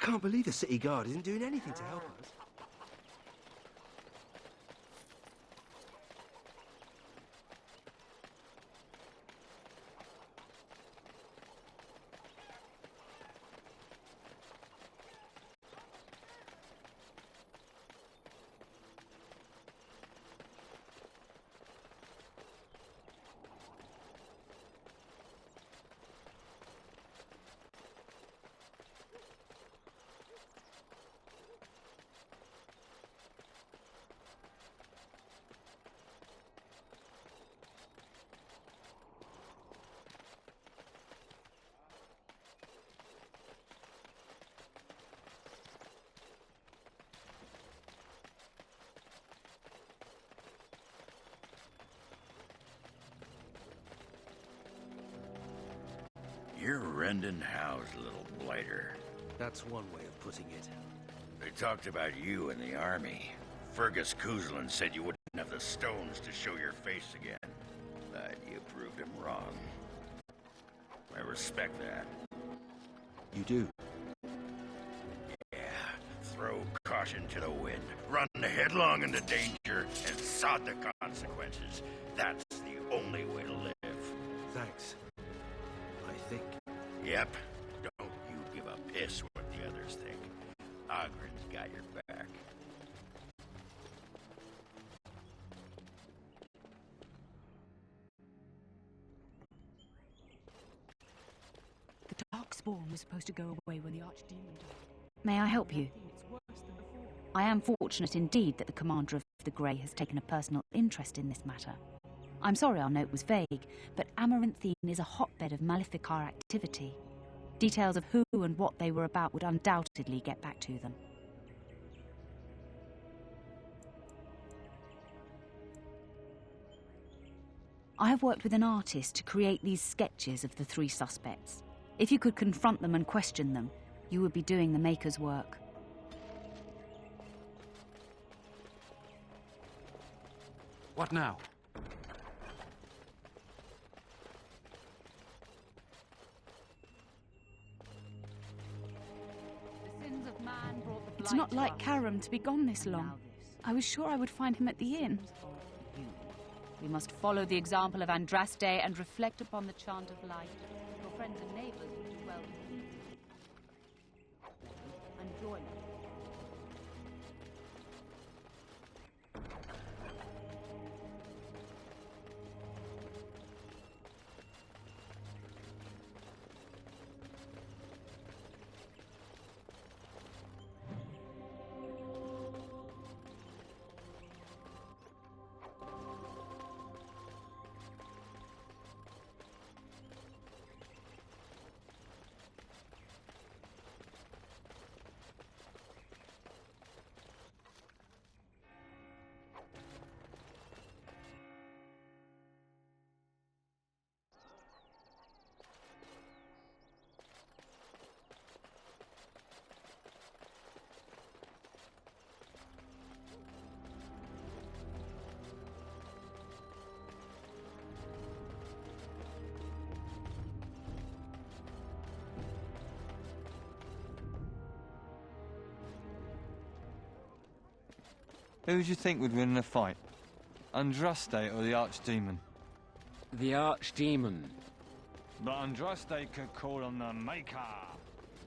can't believe the city guard isn't doing anything to help us. You're Rendon Howe's little blighter. That's one way of putting it. They talked about you in the army. Fergus Kuzlin said you wouldn't have the stones to show your face again. But you proved him wrong. I respect that. You do? Yeah. Throw caution to the wind. Run headlong into danger and sod the consequences. That's the only way to live. Thanks. I think. Yep. Don't you give a piss what the others think. Ogren's got your back. The Darkspawn was supposed to go away when the Archdemon died. May I help you? I am fortunate indeed that the commander of the Grey has taken a personal interest in this matter. I'm sorry our note was vague, but Amaranthine is a hotbed of Maleficar activity. Details of who and what they were about would undoubtedly get back to them. I have worked with an artist to create these sketches of the three suspects. If you could confront them and question them, you would be doing the maker's work. What now? It's not like Karam to be gone this long. I was sure I would find him at the inn. We must follow the example of Andraste and reflect upon the chant of light. Your friends and neighbors would do well to heed. And join us. Who do you think would win in a fight? Andraste or the Archdemon? The Archdemon. But Andraste could call on the Maker.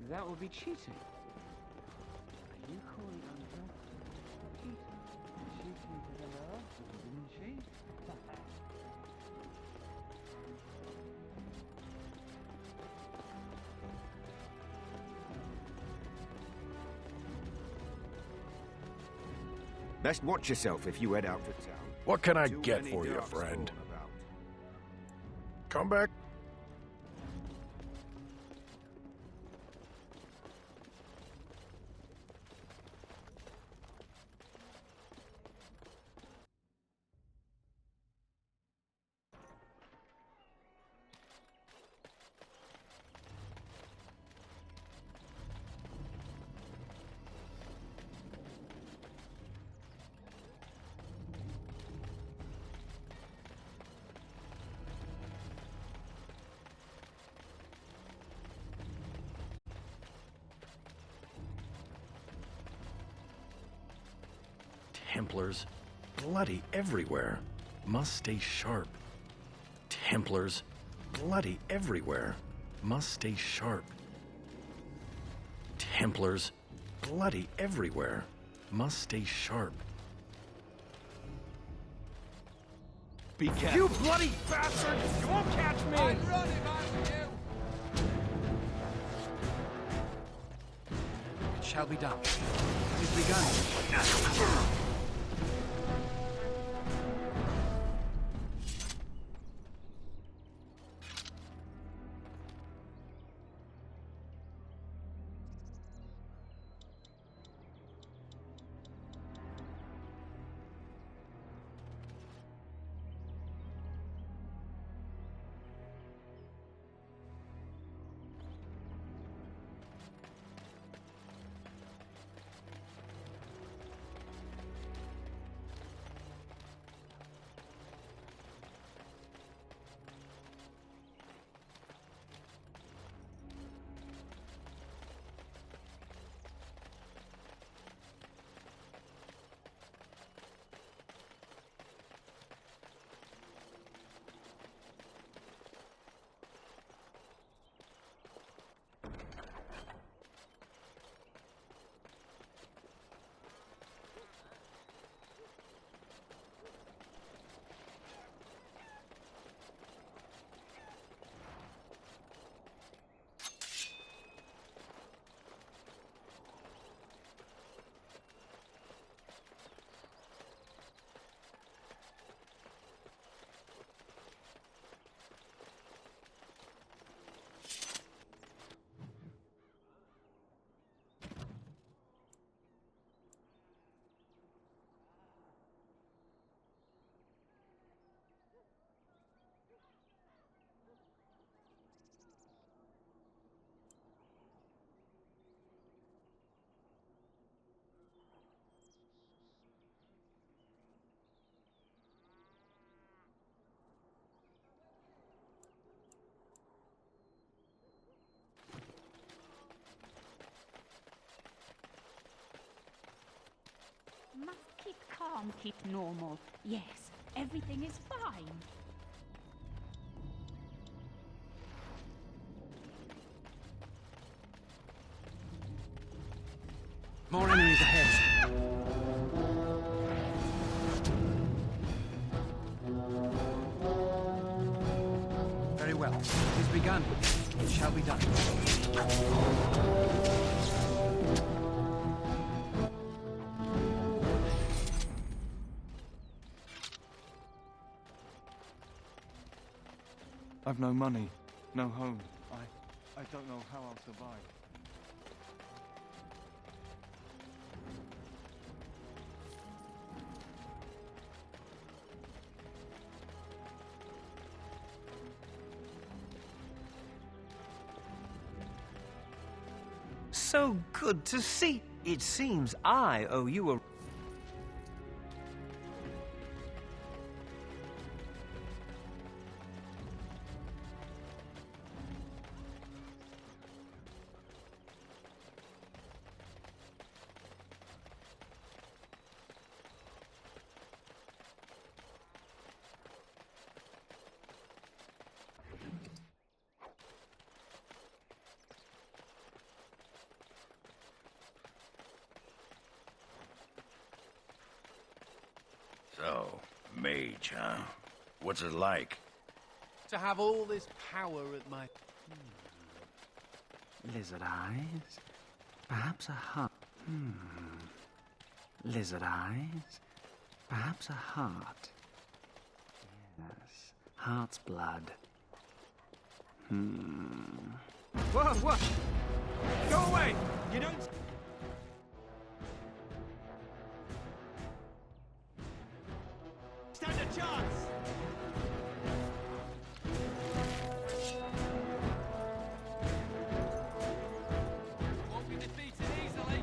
That would be cheating. Are you calling Andraste cheating? Cheating to the lower, didn't she? Best watch yourself if you head out to town. What can I get for you, friend? Come back. Templars, bloody everywhere, must stay sharp. Templars, bloody everywhere, must stay sharp. Templars, bloody everywhere, must stay sharp. Be careful. You bloody bastard! You won't catch me! I'd run if I were you. It shall be done. It's begun. Must keep calm, keep normal. Yes, everything is fine. More enemies ahead. Very well. It is begun. It shall be done. I've no money, no home. I don't know how I'll survive. So good to see. It seems I owe you a... So, mage, huh? What's it like? To have all this power at my... Lizard eyes? Perhaps a heart. Lizard eyes? Perhaps a heart. Yes, heart's blood. Whoa, what? Go away! You don't... stand a chance! Won't be defeated easily.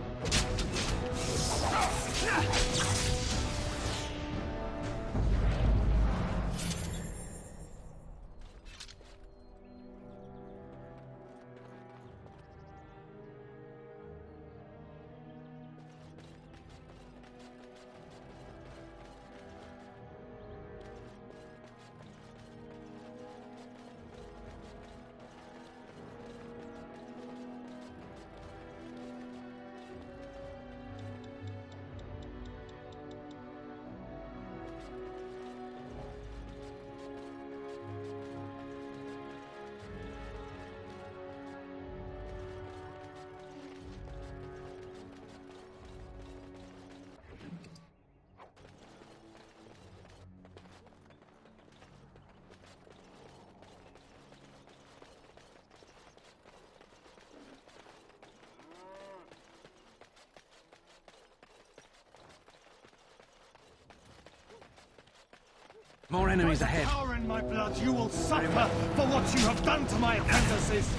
More enemies By the ahead. power in my blood, you will suffer for what you have done to my apprentices!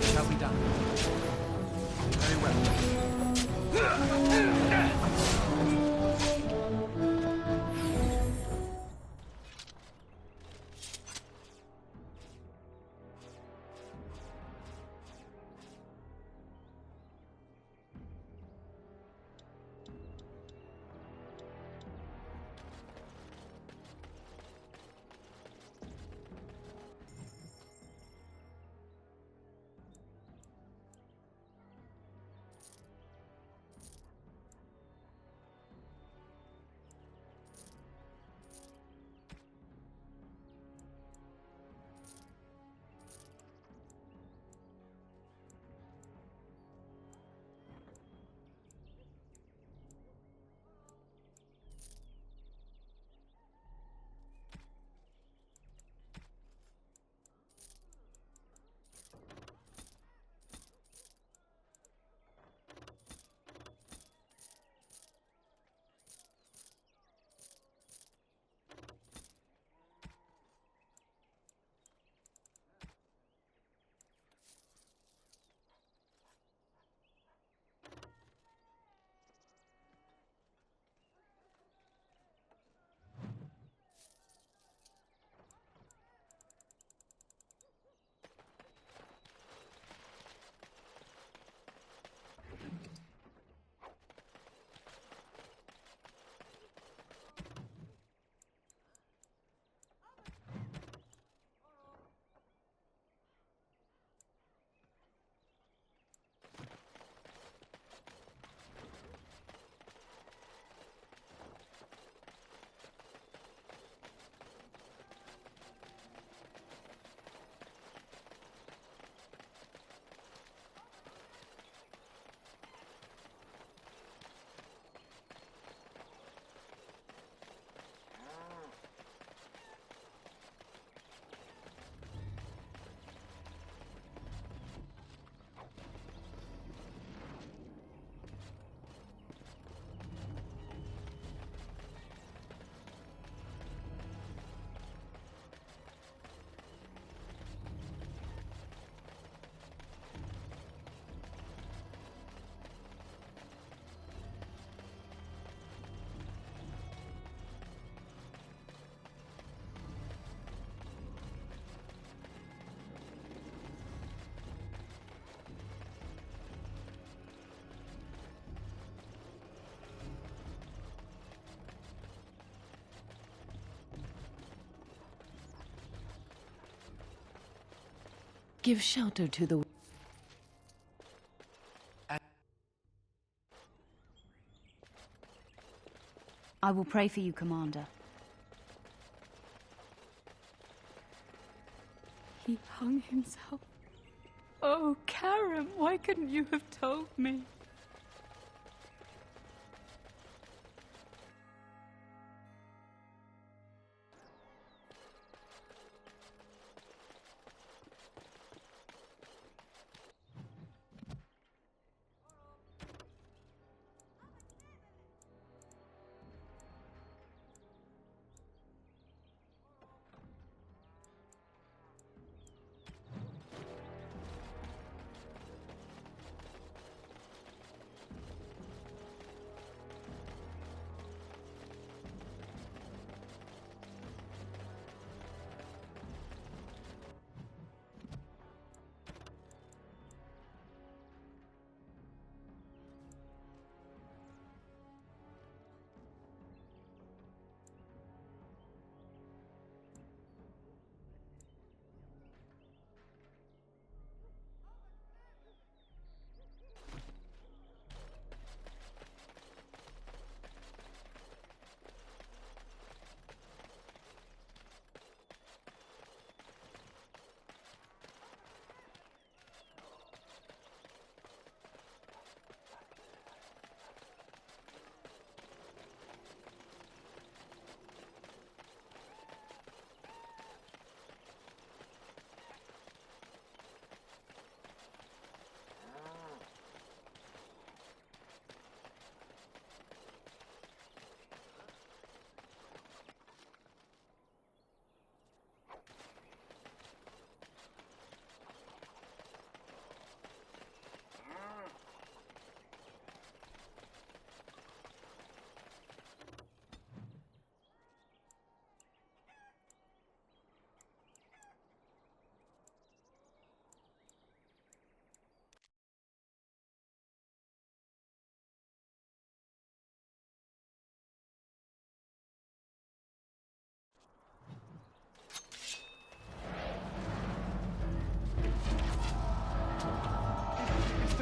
Shall be done. Very well. Give shelter to the... I will pray for you, Commander. He hung himself. Oh, Karam, why couldn't you have told me?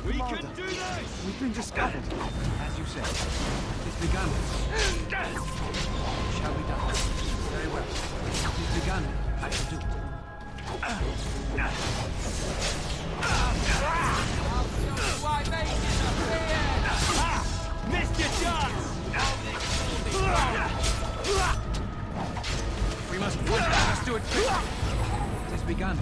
Commander. can do this! We've been discovered. As you said, it's begun. Shall be done. Very well. It's begun. I shall do it. Why make it Missed your chance! We must fight fast to it. It has begun.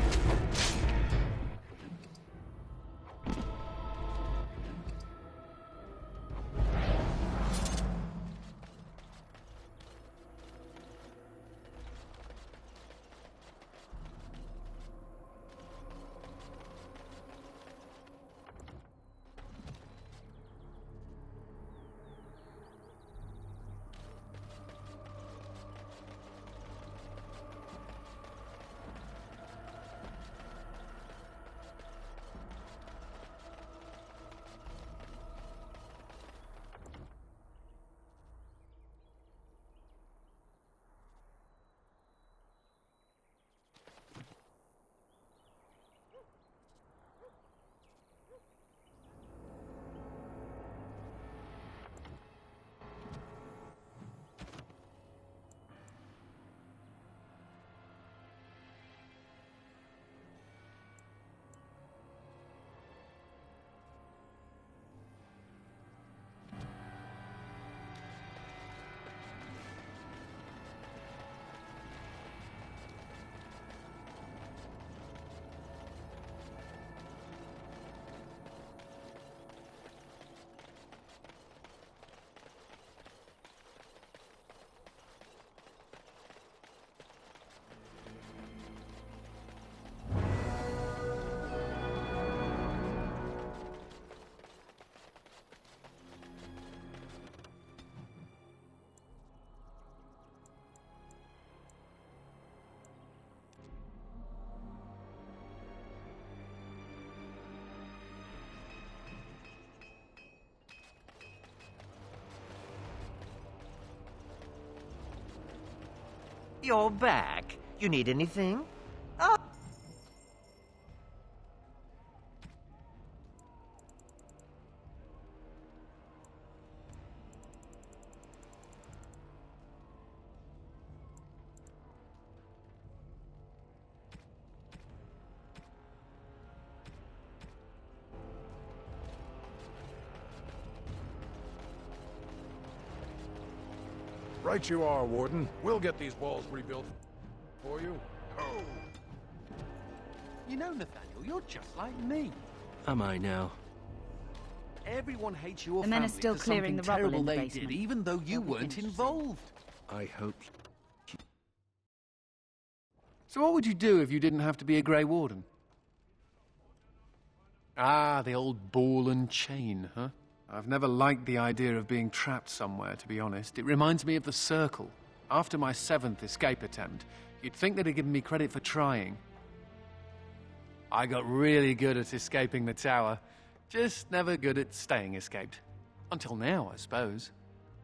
You're back. You need anything? Right you are, Warden. We'll get these walls rebuilt for you. Oh! You know, Nathaniel, you're just like me. Am I now? Everyone hates your The men are family still for clearing something the rubble in terrible the they basement. did, even though you They'll be weren't finished involved. I hope. So what would you do if you didn't have to be a Grey Warden? Ah, the old ball and chain, huh? I've never liked the idea of being trapped somewhere, to be honest. It reminds me of the Circle. After my 7th escape attempt, you'd think they'd have given me credit for trying. I got really good at escaping the tower, just never good at staying escaped. Until now, I suppose.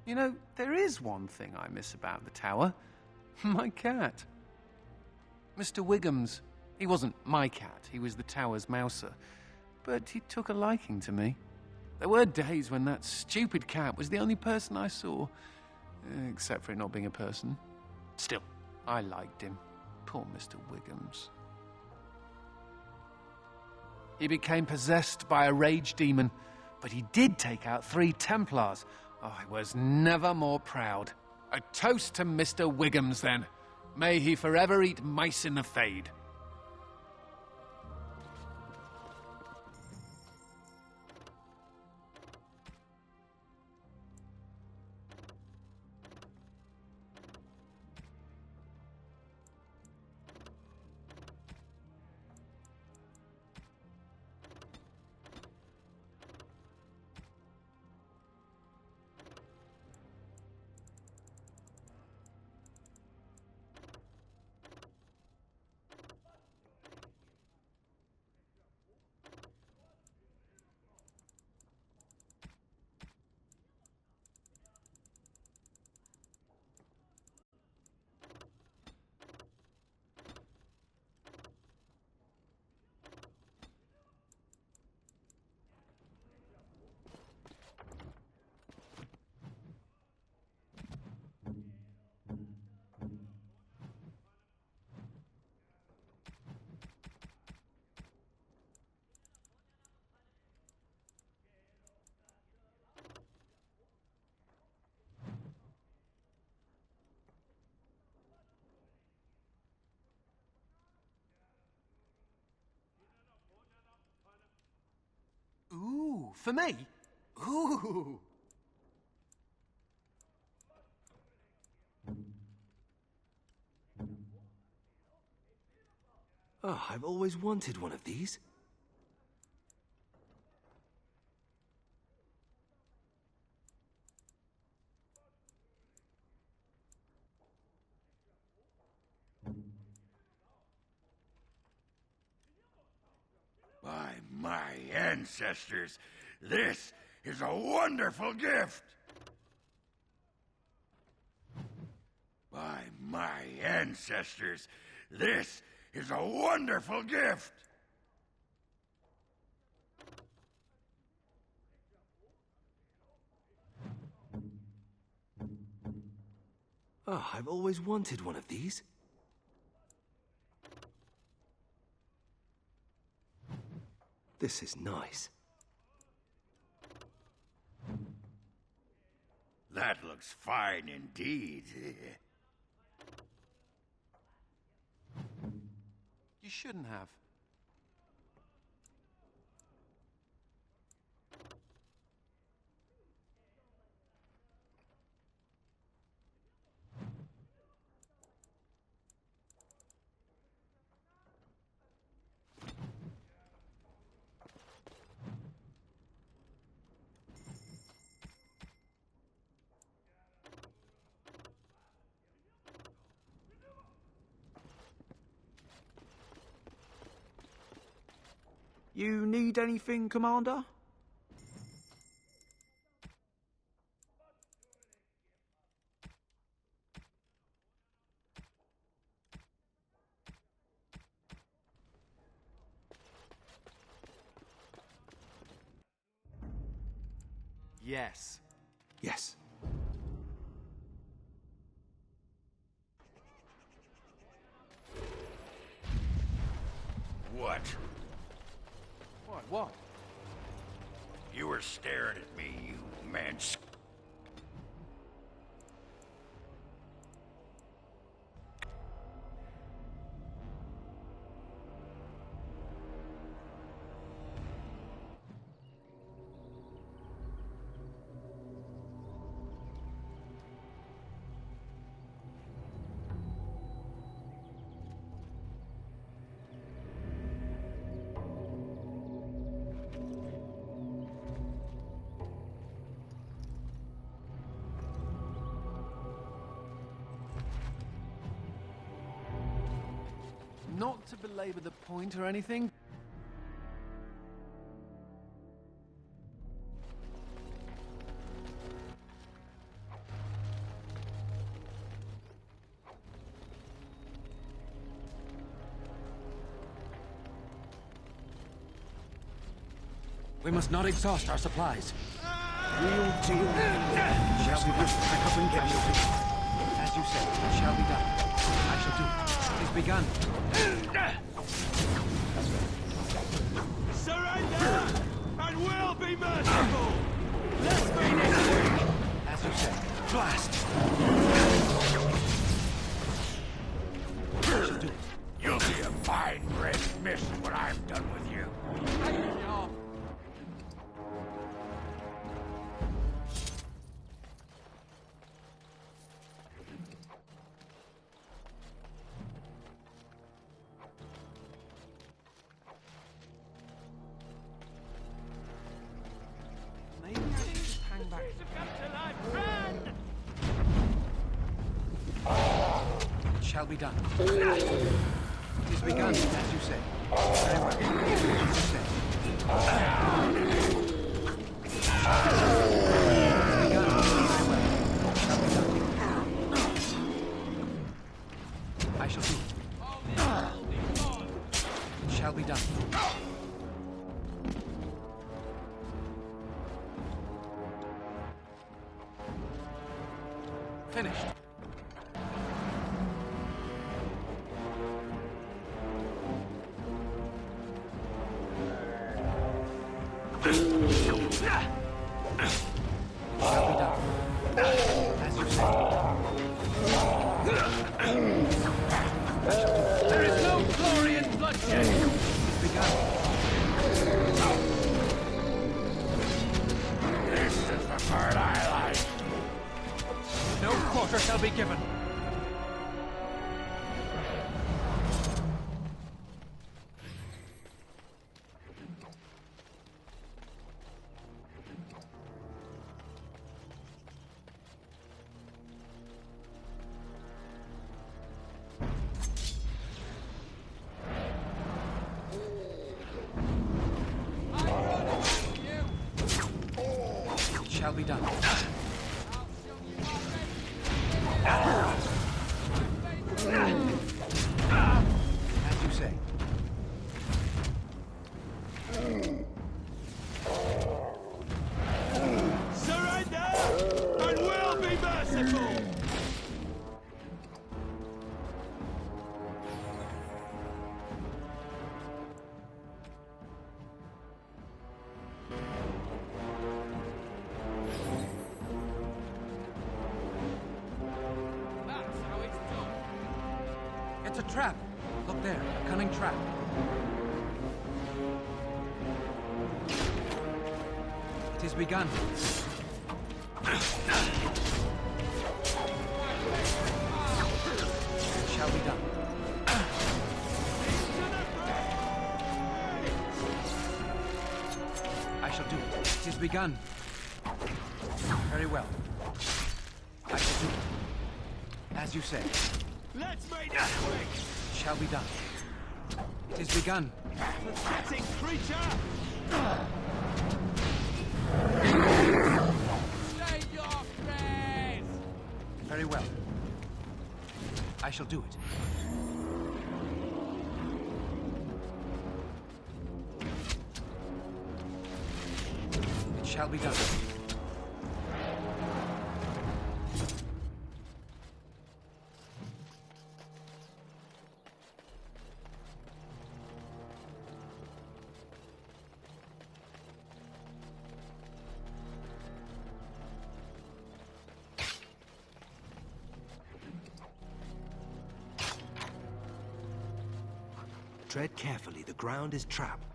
You know, there is one thing I miss about the tower. My cat. Mr. Wiggums. He wasn't my cat, he was the tower's mouser. But he took a liking to me. There were days when that stupid cat was the only person I saw. Except for it not being a person. Still, I liked him. Poor Mr. Wiggums. He became possessed by a rage demon, but he did take out 3 Templars. Oh, I was never more proud. A toast to Mr. Wiggums, then. May he forever eat mice in the fade. For me? Ooh. Oh, I've always wanted one of these. By my ancestors, this is a wonderful gift! By my ancestors, this is a wonderful gift! Oh, I've always wanted one of these. This is nice. That looks fine indeed. You shouldn't have. You need anything, Commander? Yes. Yes. What? What? You were staring at me, you man. Not to belabor the point or anything. We must not exhaust our supplies. We'll deal with it. Shall we just pack up and get moving? As you said, it shall be done. I shall do it. It is begun. Surrender! And we'll be merciful! Let's go! As you said. Blast! I shall do it. You'll be a fine red mist when I'm done with you. Maybe I should just hang back. It shall be done. It is begun, as you say. Very well. As you say. It is begun. Very well. Shall be done. I shall do it. It shall be done. Finished. Shall be done. As you say. There is no glory in bloodshed. It's begun. given. It shall be done. As you say. Surrender, and we'll be merciful! It's a trap. Look there, a cunning trap. It is begun. It shall be done. I shall do it. It is begun. Very well. I shall do it. As you say. Let's make it quick! It shall be done. It is begun. Pathetic creature! Say your prayers! Very well. I shall do it. It shall be done. Tread carefully, the ground is trapped.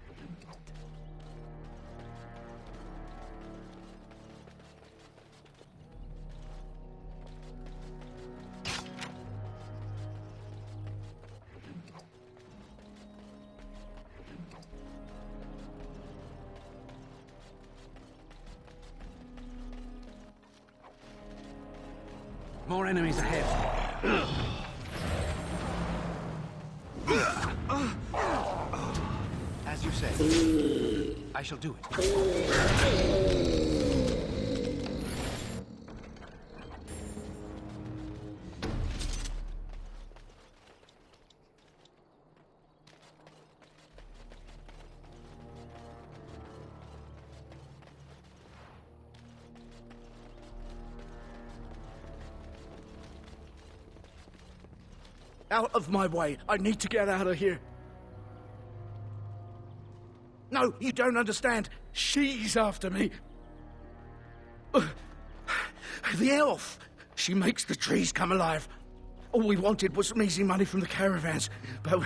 More enemies ahead. As you say. I shall do it. Out of my way. I need to get out of here. No, you don't understand. She's after me. The elf. She makes the trees come alive. All we wanted was some easy money from the caravans, but...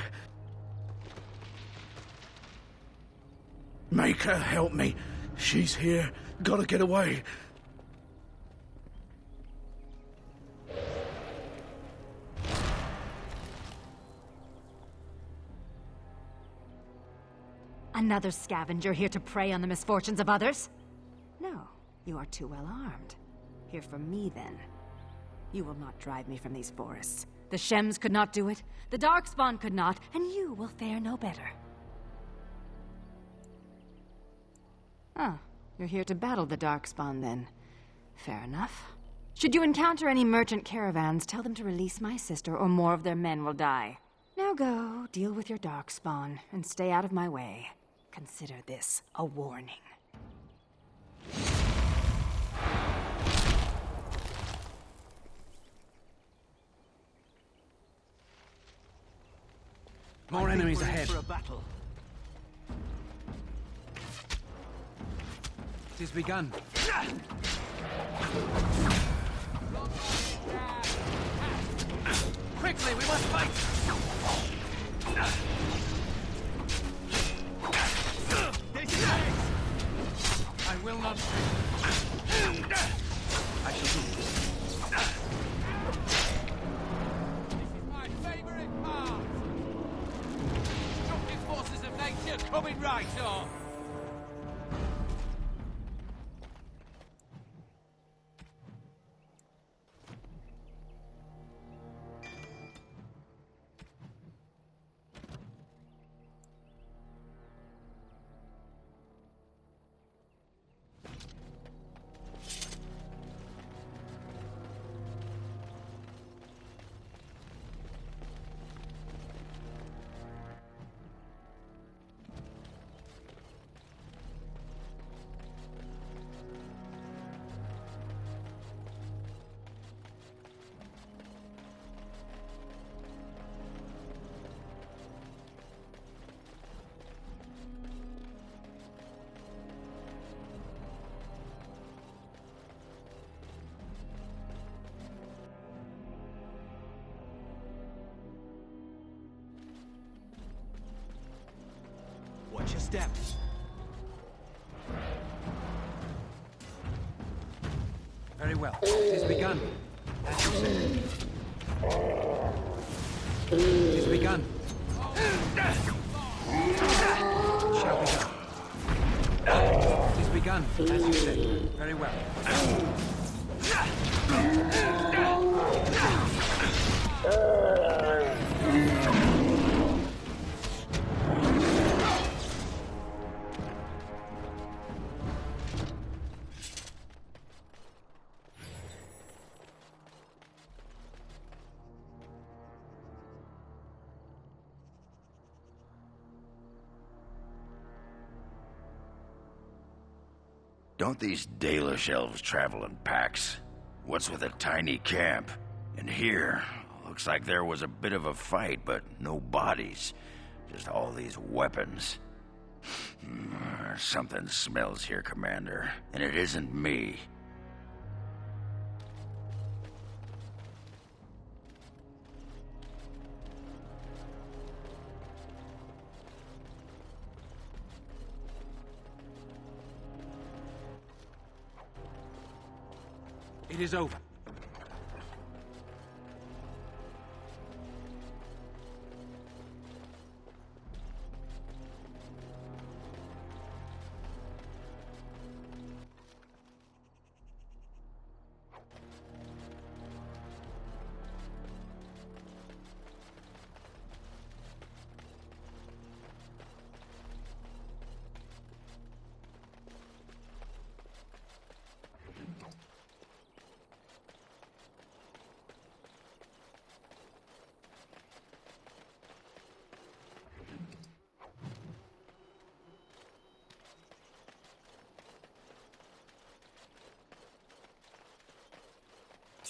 Make her help me. She's here. Gotta get away. Another scavenger here to prey on the misfortunes of others? No, you are too well armed. Hear from me, then. You will not drive me from these forests. The Shems could not do it, the Darkspawn could not, and you will fare no better. Ah, you're here to battle the Darkspawn, then. Fair enough. Should you encounter any merchant caravans, tell them to release my sister, or more of their men will die. Now go, deal with your Darkspawn, and stay out of my way. Consider this a warning. More enemies ahead. For a battle. It is begun. Quickly, we must fight! I will not fail. I shall do it. coming right on. Watch your step. Very well. It has begun. As you say. It has begun. It shall be done. It has begun, as you say. Very well. Don't these Dalish elves travel in packs? What's with a tiny camp? And here, looks like there was a bit of a fight, but no bodies. Just all these weapons. Something smells here, Commander, and it isn't me. It is over.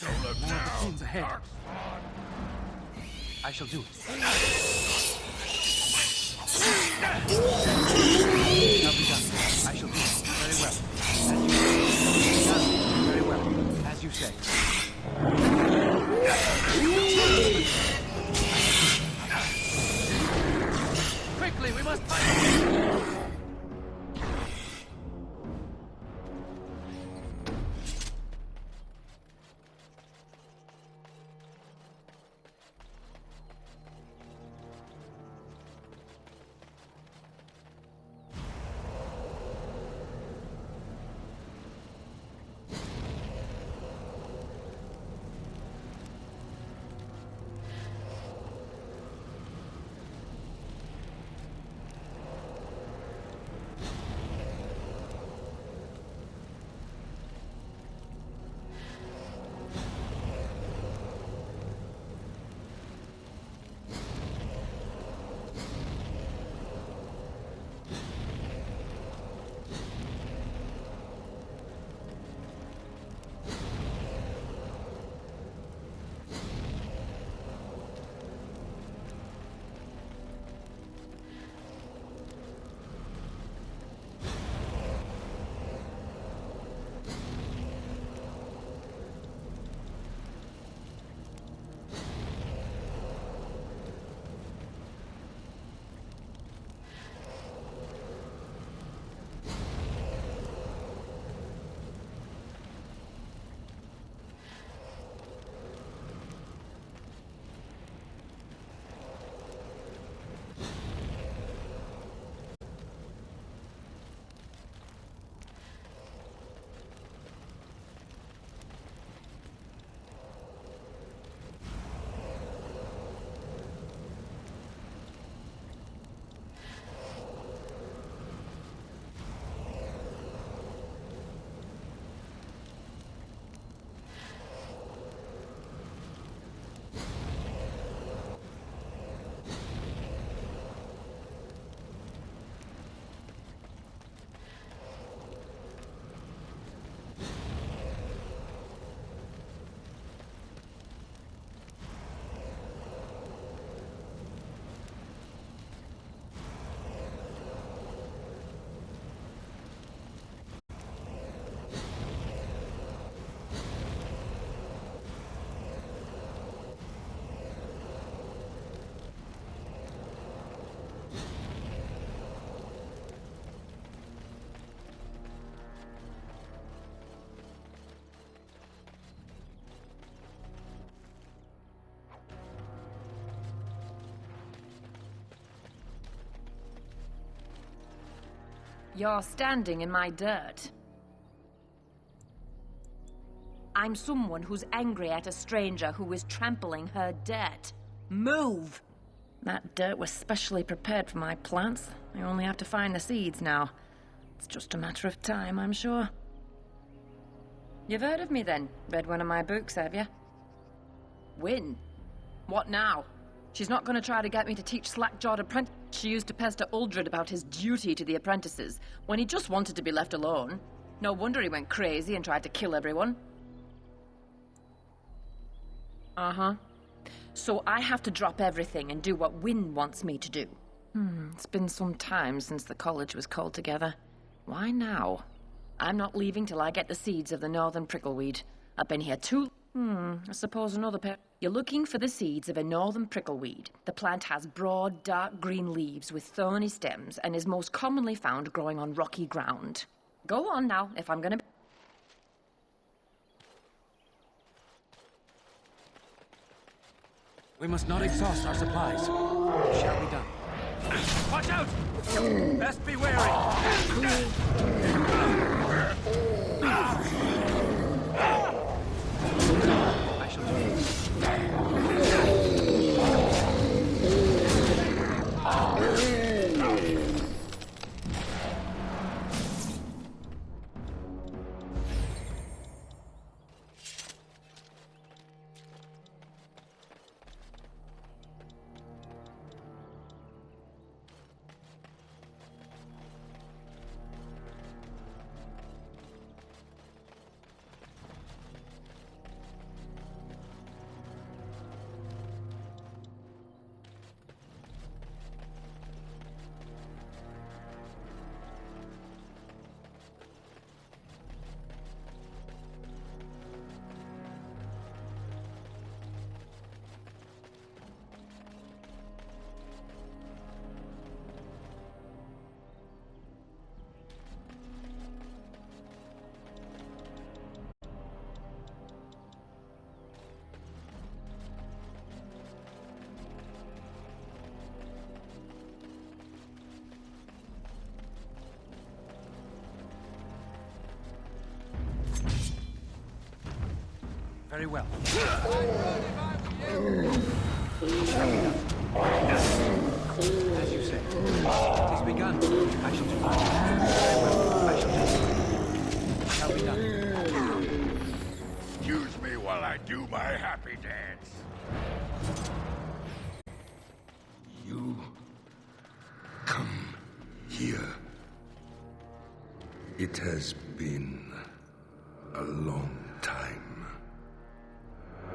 Don't look More of the now. queens ahead. I shall do it. Shall be done. I shall do it. Very well. As you say. Done. Very well. As you say. Quickly, we must find. You're standing in my dirt. I'm someone who's angry at a stranger who is trampling her dirt. Move! That dirt was specially prepared for my plants. I only have to find the seeds now. It's just a matter of time, I'm sure. You've heard of me then? Read one of my books, have you? Win? What now? She's not going to try to get me to teach slack-jawed apprentices. She used to pester Uldred about his duty to the apprentices, when he just wanted to be left alone. No wonder he went crazy and tried to kill everyone. Uh-huh. So I have to drop everything and do what Wynne wants me to do. It's been some time since the college was called together. Why now? I'm not leaving till I get the seeds of the northern prickleweed. I've been here I suppose another pair. You're looking for the seeds of a northern prickleweed. The plant has broad, dark green leaves with thorny stems and is most commonly found growing on rocky ground. Go on now, if I'm gonna... We must not exhaust our supplies. It shall be done. Watch out! Best be wary! I shall do very well. As you say, it is begun. I shall do it. Very well. I shall do it. It shall be done. Excuse me while I do my happy dance. You come here. It has been a long time.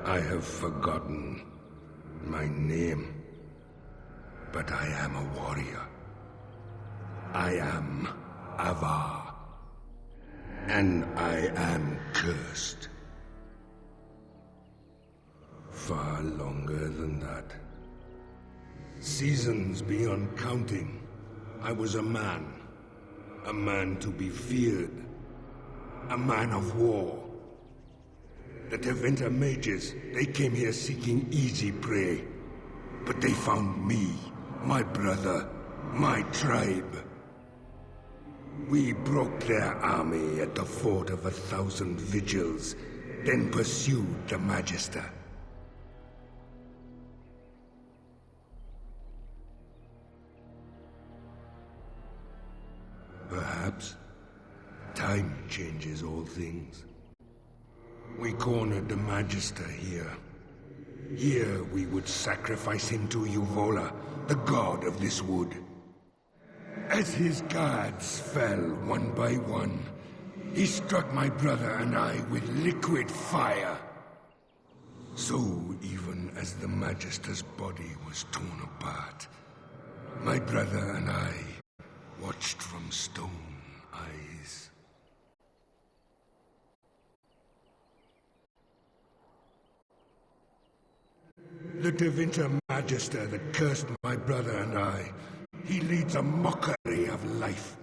I have forgotten my name, but I am a warrior. I am Avar, and I am cursed. Far longer than that. Seasons beyond counting, I was a man to be feared, a man of war. The Tevinter mages, they came here seeking easy prey. But they found me, my brother, my tribe. We broke their army at the Fort of 1,000 Vigils, then pursued the Magister. Perhaps time changes all things. We cornered the Magister here. Here we would sacrifice him to Uvola, the god of this wood. As his guards fell one by one, he struck my brother and I with liquid fire. So even as the Magister's body was torn apart, my brother and I watched from stone eyes. The Tevinter Magister that cursed my brother and I, he leads a mockery of life.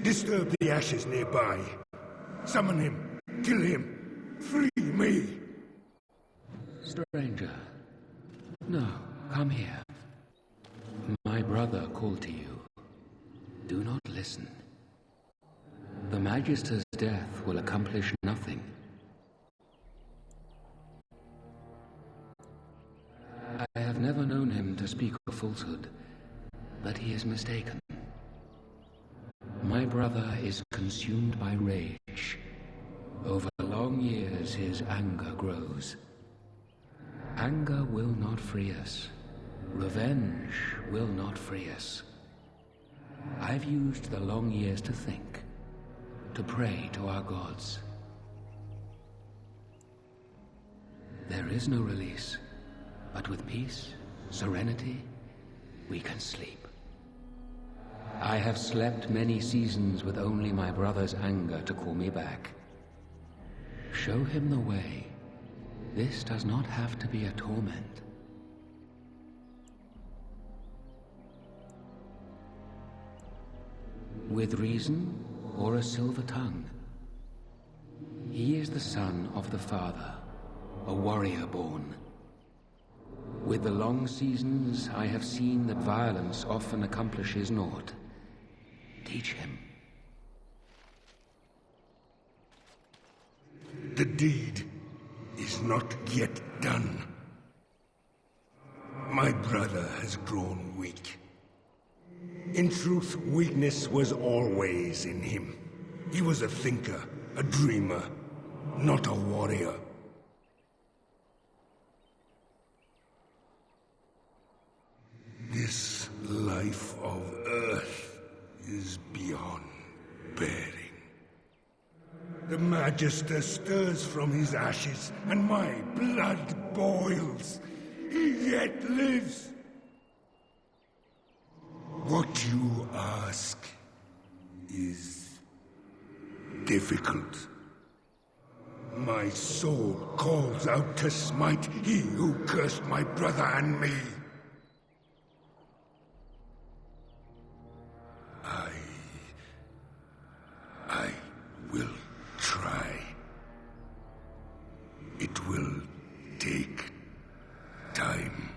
Disturb the ashes nearby. Summon him. Kill him. Free me. Stranger. No, come here. My brother called to you. Do not listen. The Magister's death will accomplish nothing. I have never known him to speak a falsehood, but he is mistaken. My brother is consumed by rage. Over long years, his anger grows. Anger will not free us. Revenge will not free us. I've used the long years to think, to pray to our gods. There is no release, but with peace, serenity, we can sleep. I have slept many seasons with only my brother's anger to call me back. Show him the way. This does not have to be a torment. With reason or a silver tongue. He is the son of the Father, a warrior born. With the long seasons, I have seen that violence often accomplishes naught. Teach him. The deed is not yet done. My brother has grown weak. In truth, weakness was always in him. He was a thinker, a dreamer, not a warrior. This life of Earth is beyond bearing. The Magister stirs from his ashes, and my blood boils. He yet lives. What you ask is difficult. My soul calls out to smite he who cursed my brother and me. I will try. It will take time.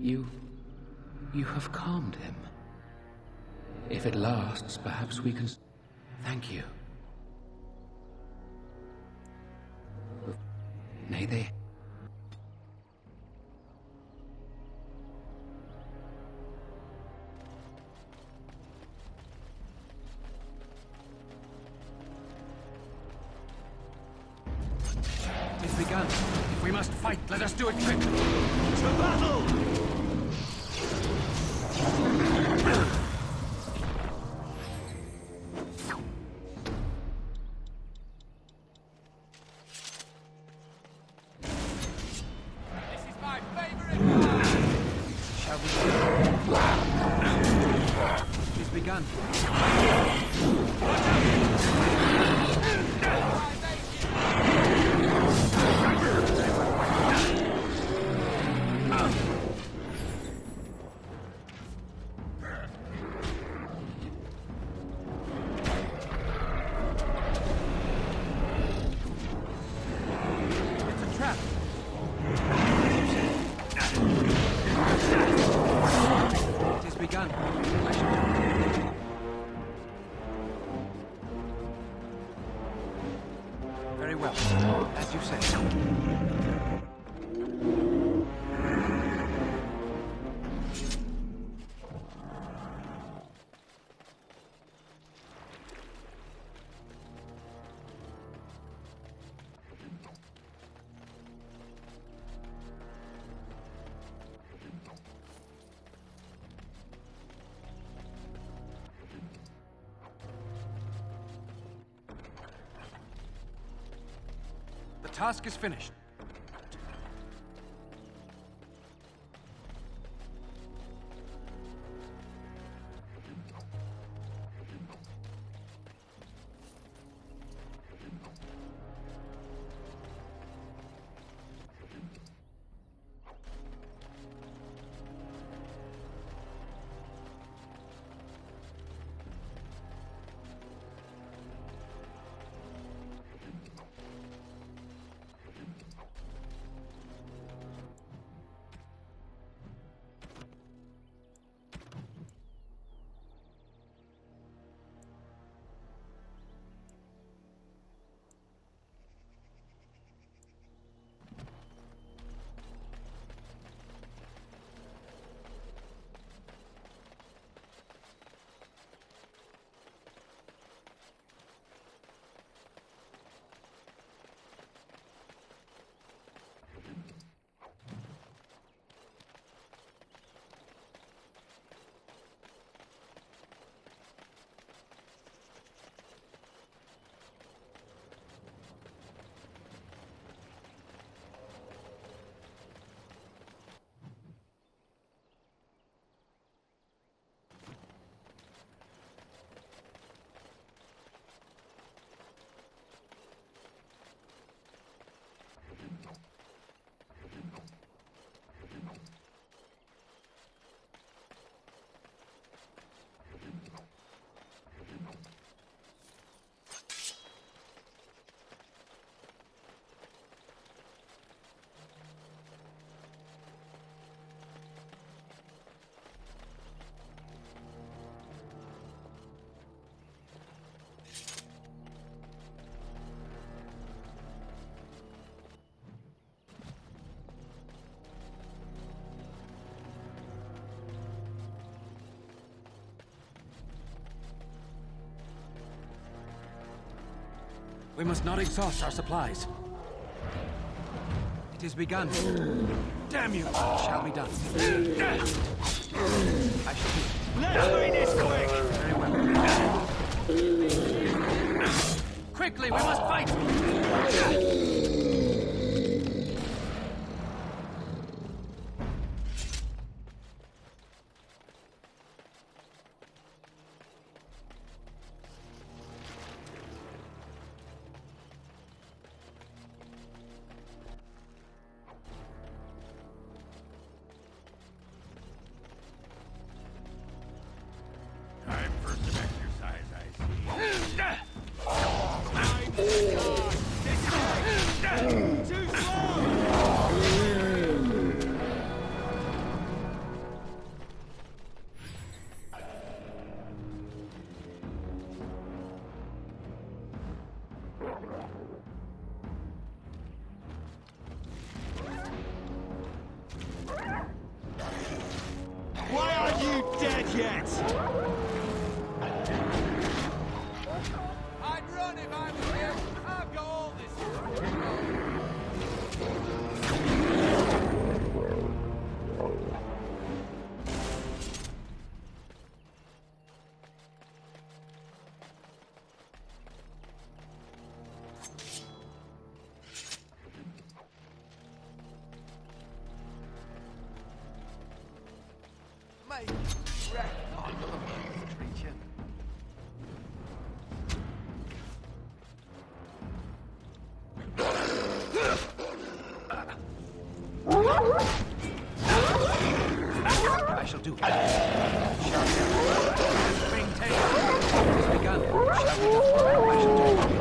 You have calmed him. If it lasts, perhaps we can... Thank you. May they... It's begun. If we must fight, let us do it quickly. To battle! This is my favorite part. Shall we? It's begun. Watch begun. I shall... Very well. As you say. The task is finished. We must not exhaust our supplies. It has begun. Damn you! It shall be done. I shall do it. Let's make this quick! Very well. Quickly, we must fight! Time for some exercise, I see. Too slow! Why aren't you dead yet? I'd run if I was you. I've got all this. Mate, wreck, not another man's creature. I shall do it. Bring tail. It has begun. Shall we do? I shall do it.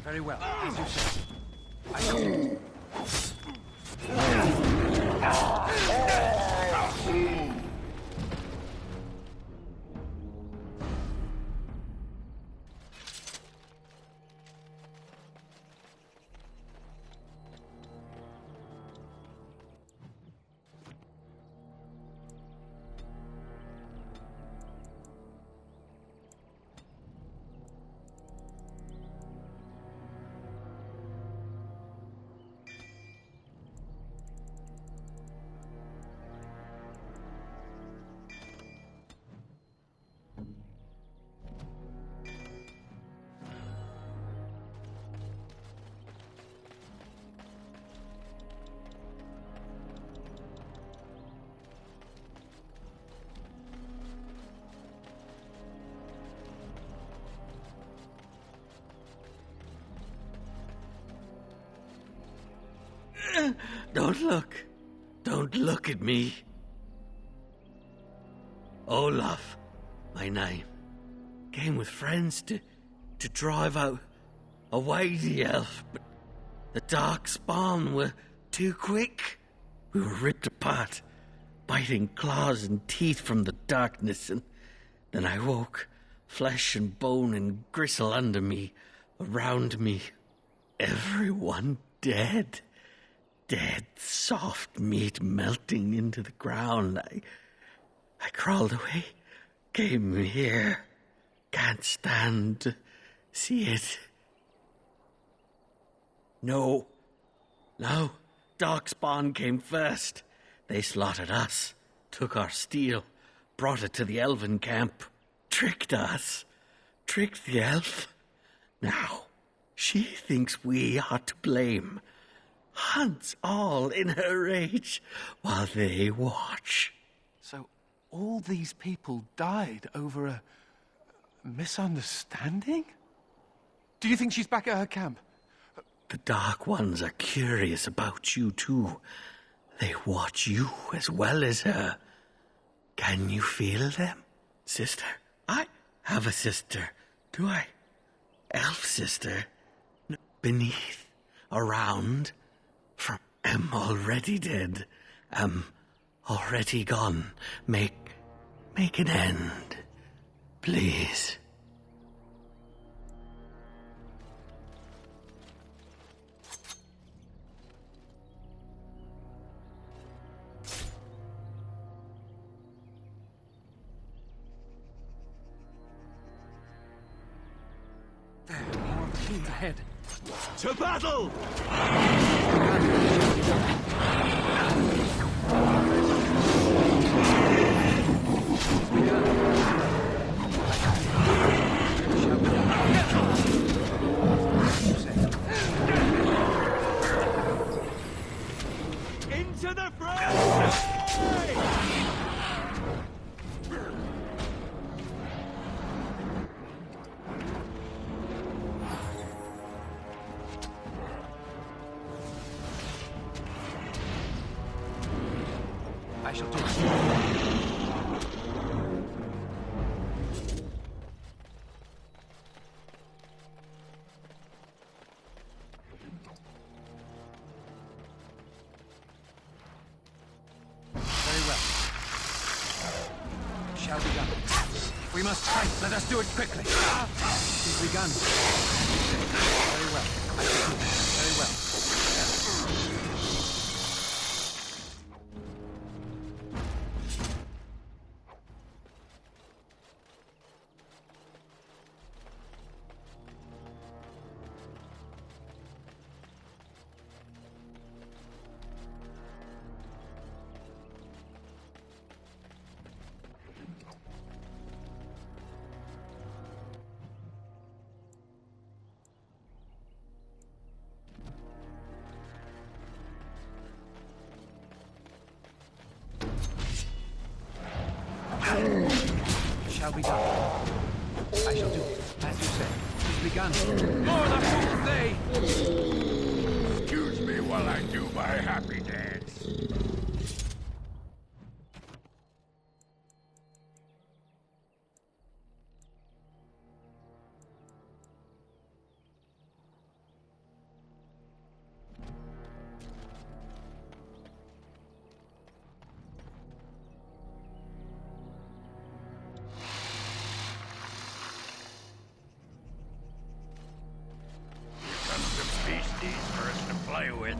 Very well, as you say. I shall do it. Don't look. Don't look at me. Olaf, my name. Came with friends to drive out away the elf, but the dark spawn were too quick. We were ripped apart, biting claws and teeth from the darkness, and then I woke, flesh and bone and gristle under me, around me. Everyone dead. Dead, soft meat melting into the ground. I crawled away, came here. Can't stand to see it. No. Darkspawn came first. They slaughtered us, took our steel, brought it to the elven camp, tricked us, tricked the elf. Now, she thinks we are to blame. Hunts all in her rage while they watch. So all these people died over a misunderstanding? Do you think she's back at her camp? The Dark Ones are curious about you too. They watch you as well as her. Can you feel them, sister? I have a sister. Do I? Elf sister. Beneath. Around. am already dead. Am already gone. Make an end, please. There, more of the fiends ahead. To battle! Into the fray! I shall do it. Very well. Shall be done. We must fight. Let us do it quickly. It is begun. Very well. I shall do it. Very well. Shall be done. I shall do it, as you say. It is begun. More the fools they! Excuse me while I do my happy dance. Beasties for us to play with.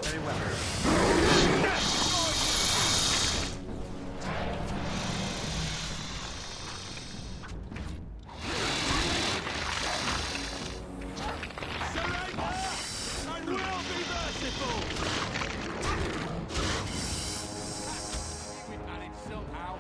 Very well. Surrender! And we'll be merciful! Somehow.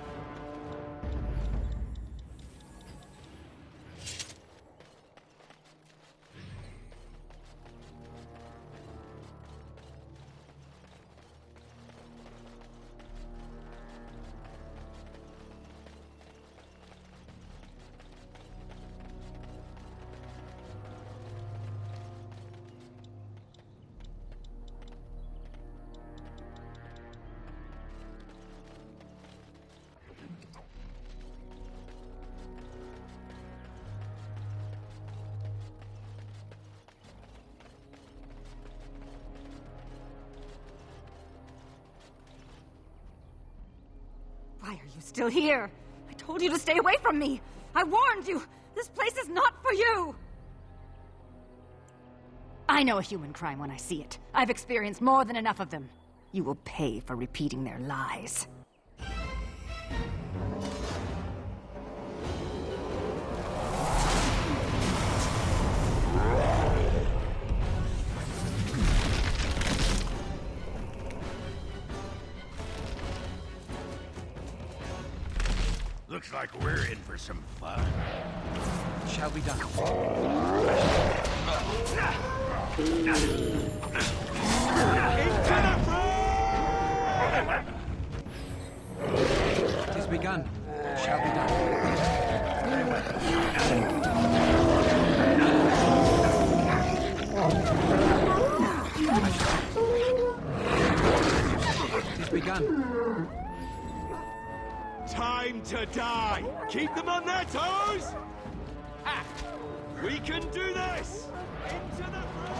Why are you still here? I told you to stay away from me! I warned you! This place is not for you! I know a human crime when I see it. I've experienced more than enough of them. You will pay for repeating their lies. Looks like we're in for some fun. Shall be done. It is begun. Shall be done. Very well. It is begun. time to die! Keep them on their toes! Ah! We can do this! Into the fray!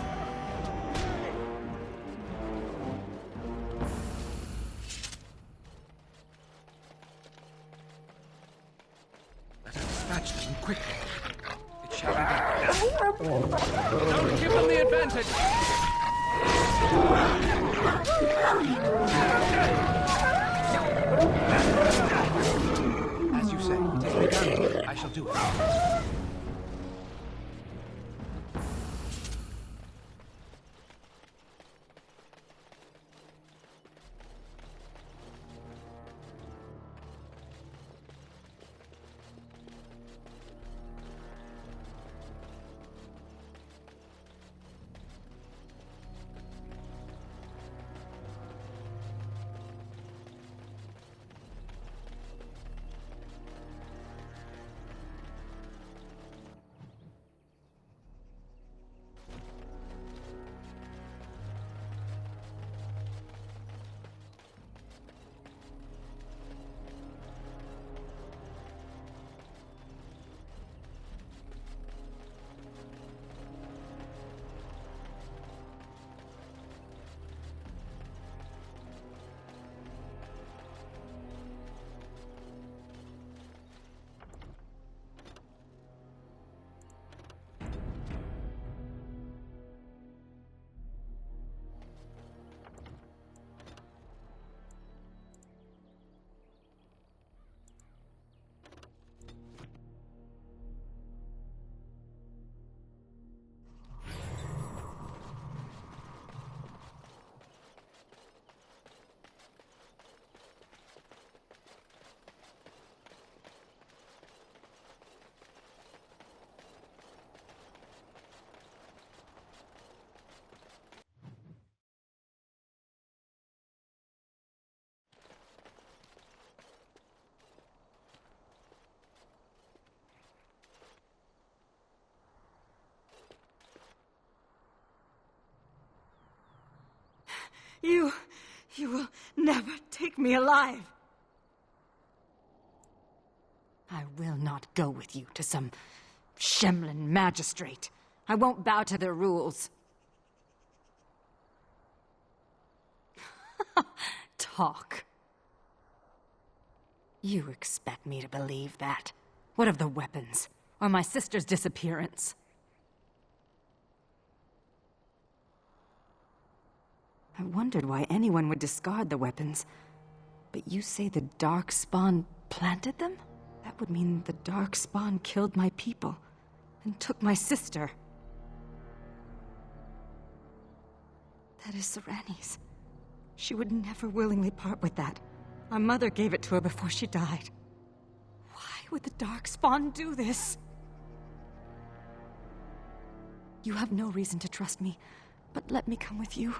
Let us dispatch them quickly. It shall be done. Don't give them the advantage! As you say, it has begun. I shall do it. You will never take me alive. I will not go with you to some Shemlin magistrate. I won't bow to their rules. Talk. You expect me to believe that? What of the weapons? Or my sister's disappearance? I wondered why anyone would discard the weapons. But you say the Darkspawn planted them? That would mean the Darkspawn killed my people and took my sister. That is Sereni's. She would never willingly part with that. My mother gave it to her before she died. Why would the Darkspawn do this? You have no reason to trust me, but let me come with you.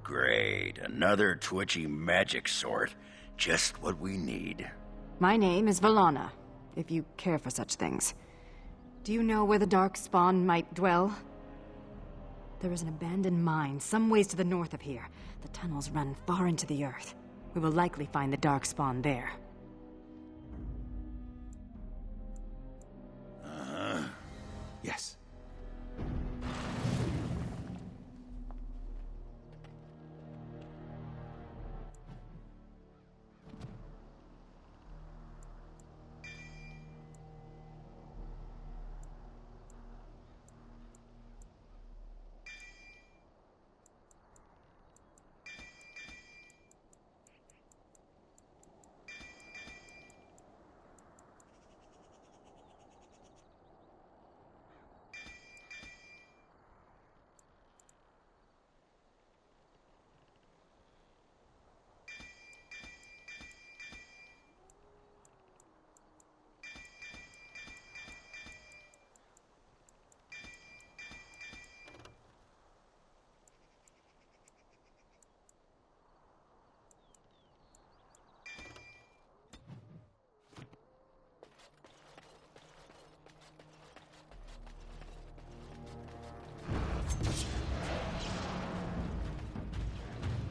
Great. Another twitchy magic sort. Just what we need. My name is Valana, if you care for such things. Do you know where the Darkspawn might dwell? There is an abandoned mine some ways to the north of here. The tunnels run far into the earth. We will likely find the Darkspawn there. Yes.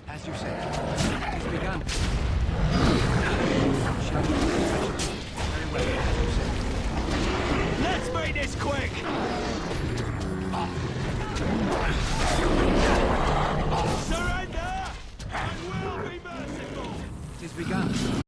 As you say, it has begun. this quick! Surrender! I will be merciful! It is begun.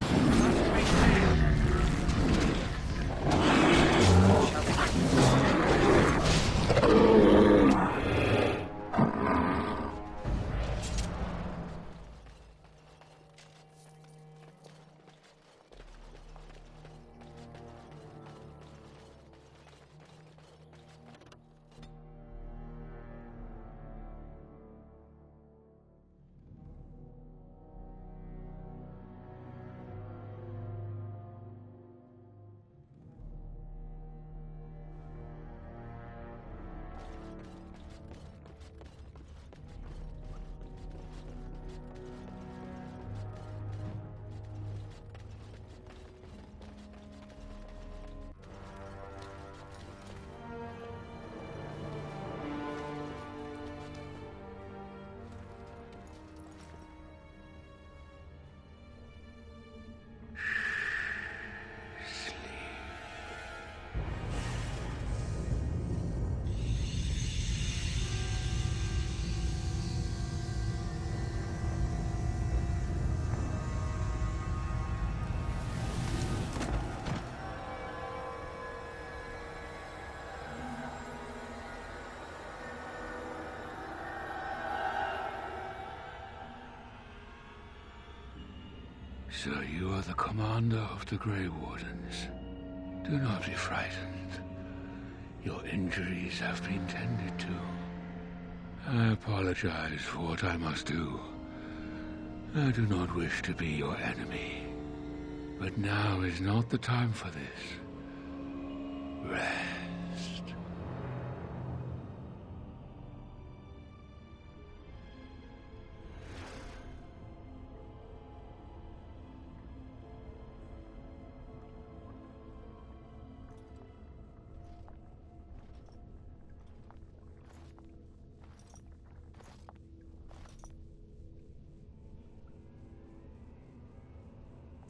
So you are the commander of the Grey Wardens. Do not be frightened. Your injuries have been tended to. I apologize for what I must do. I do not wish to be your enemy. But now is not the time for this. Rest.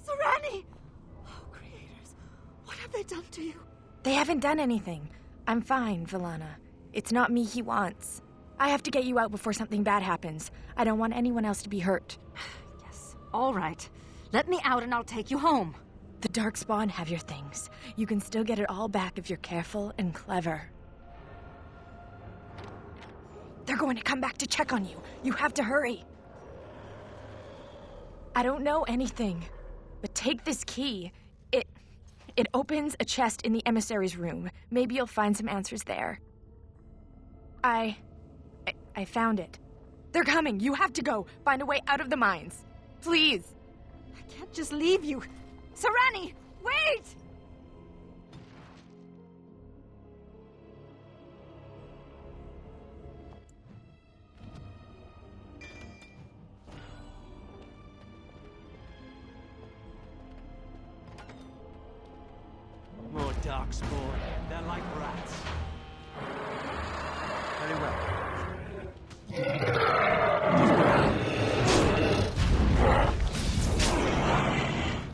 Serani! Oh, creators, what have they done to you? They haven't done anything. I'm fine, Villana. It's not me he wants. I have to get you out before something bad happens. I don't want anyone else to be hurt. Yes, all right. Let me out and I'll take you home. The Darkspawn have your things. You can still get it all back if you're careful and clever. They're going to come back to check on you. You have to hurry. I don't know anything, but take this key. It opens a chest in the emissary's room. Maybe you'll find some answers there. I found it. They're coming. You have to go. Find a way out of the mines. Please. I can't just leave you. Serani, wait! More darkspawn. They're like rats. Very well.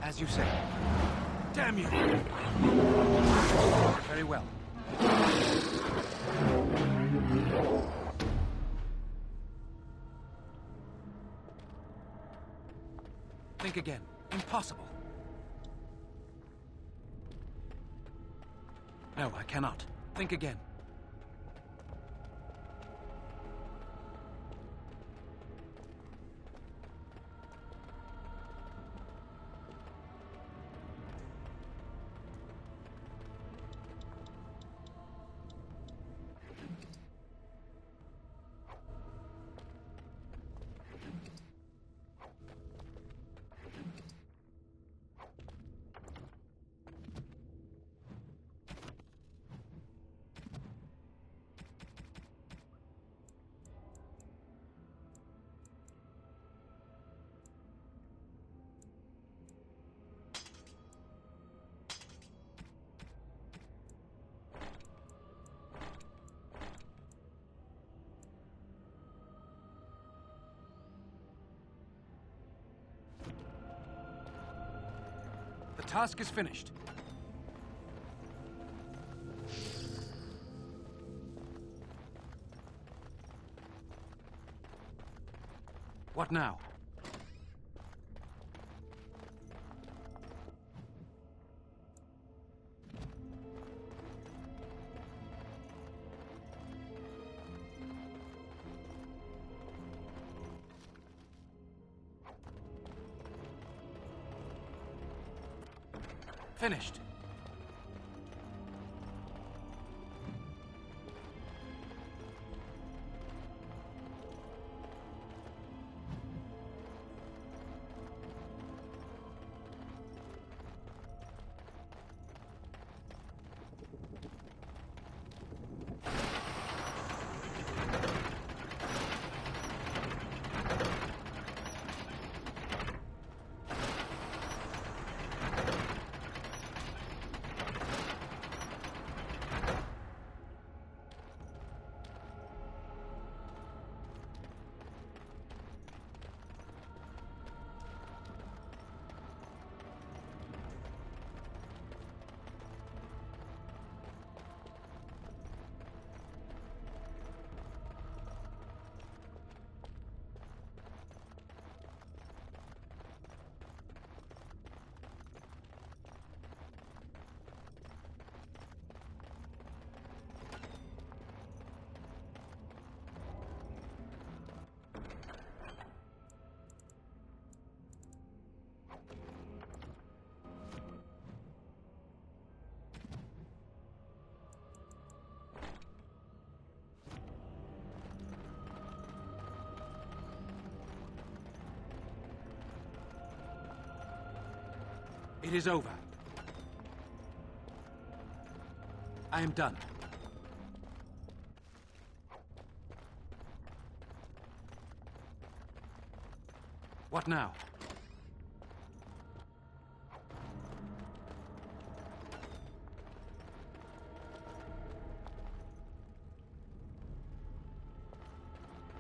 As you say. Damn you! Very well. Think again. Impossible. No, I cannot. Think again. The task is finished. What now? Finished. It is over. I am done. What now?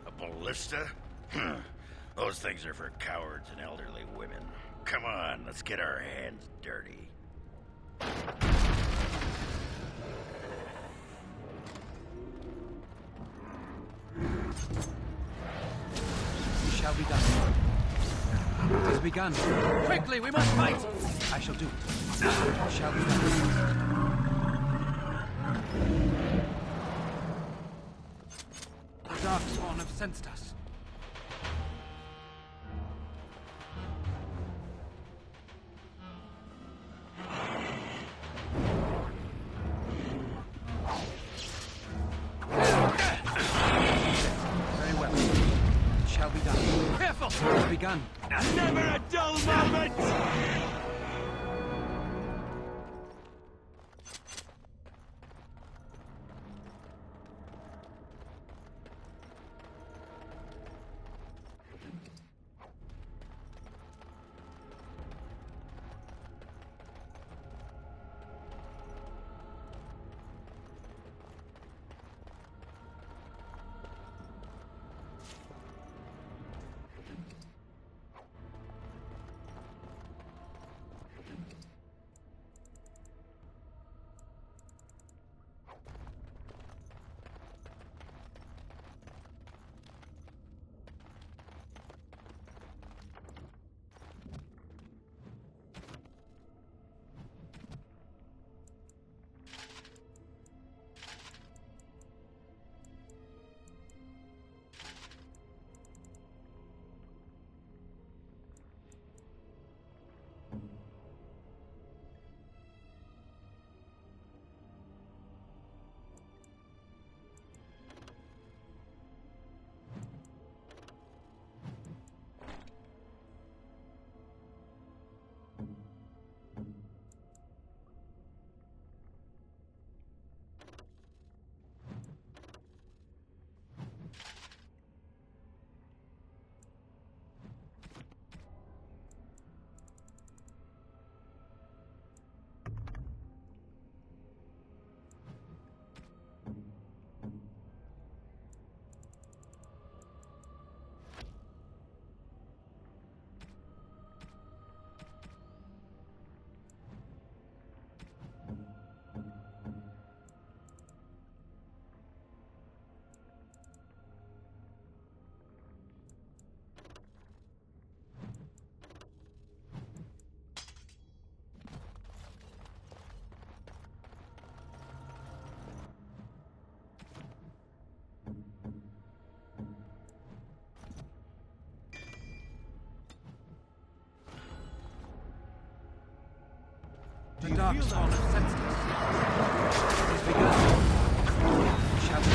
A ballista? Those things are for cowards and elderly women. Come on, let's get our hands dirty. We shall be done. It has begun. Quickly, we must fight! I shall do it. It shall be done. The Darkspawn have sensed us. Begun. Never a dull moment! darkspawn have sensed us. It has begun. Shall we?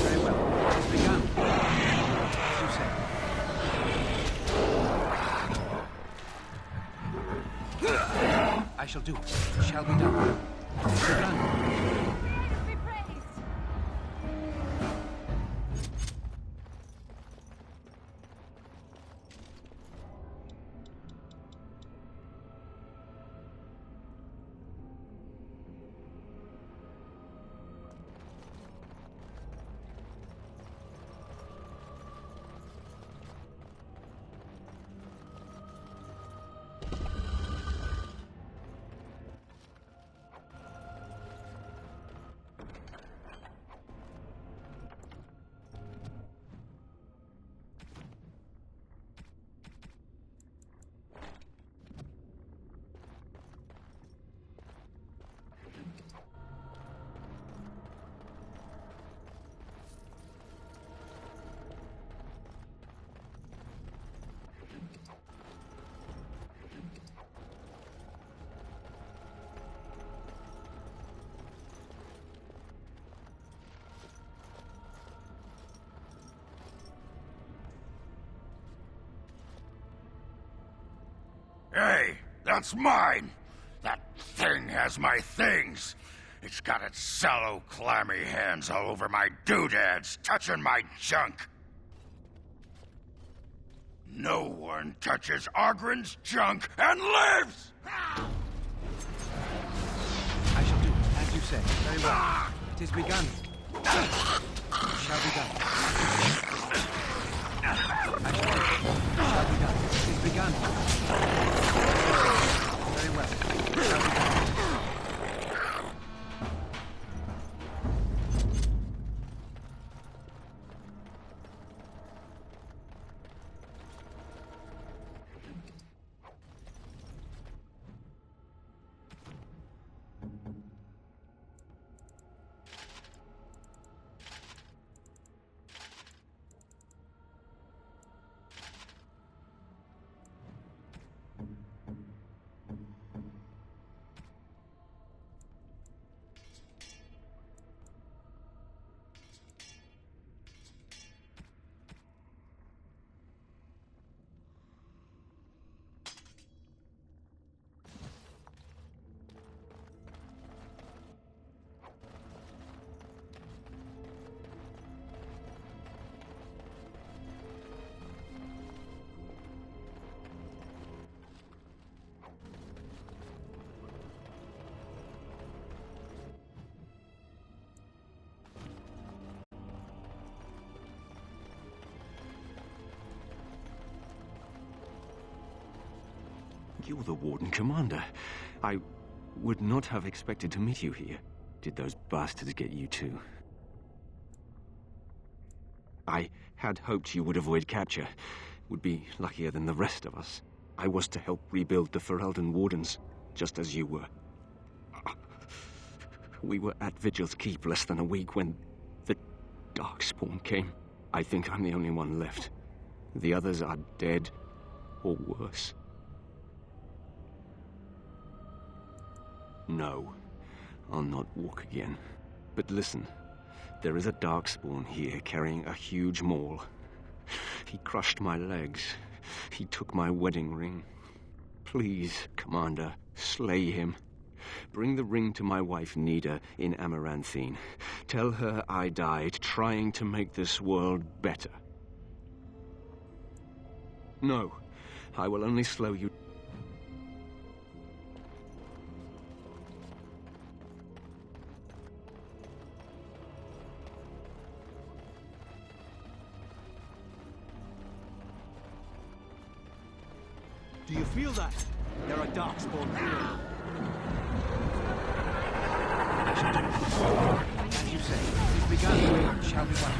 Very well. It has begun. As you say. I shall do it. It shall be done. It has begun. Hey, that's mine! That thing has my things! It's got its sallow, clammy hands all over my doodads, touching my junk! No one touches Ogren's junk and lives! I shall do it, as you say. Very well. It is begun. It shall be done. I shall do it. It shall be done. It is begun. Very well. It shall be done. You're the Warden Commander. I would not have expected to meet you here. Did those bastards get you too? I had hoped you would avoid capture. Would be luckier than the rest of us. I was to help rebuild the Ferelden Wardens, just as you were. We were at Vigil's Keep less than a week when the Darkspawn came. I think I'm the only one left. The others are dead, or worse. No, I'll not walk again. But listen, there is a Darkspawn here carrying a huge maul. He crushed my legs. He took my wedding ring. Please, Commander, slay him. Bring the ring to my wife Nida in Amaranthine. Tell her I died trying to make this world better. No, I will only slow you. Do you feel that? There are Darkspawn here. I shall do it. As you say, it is begun. It shall be done.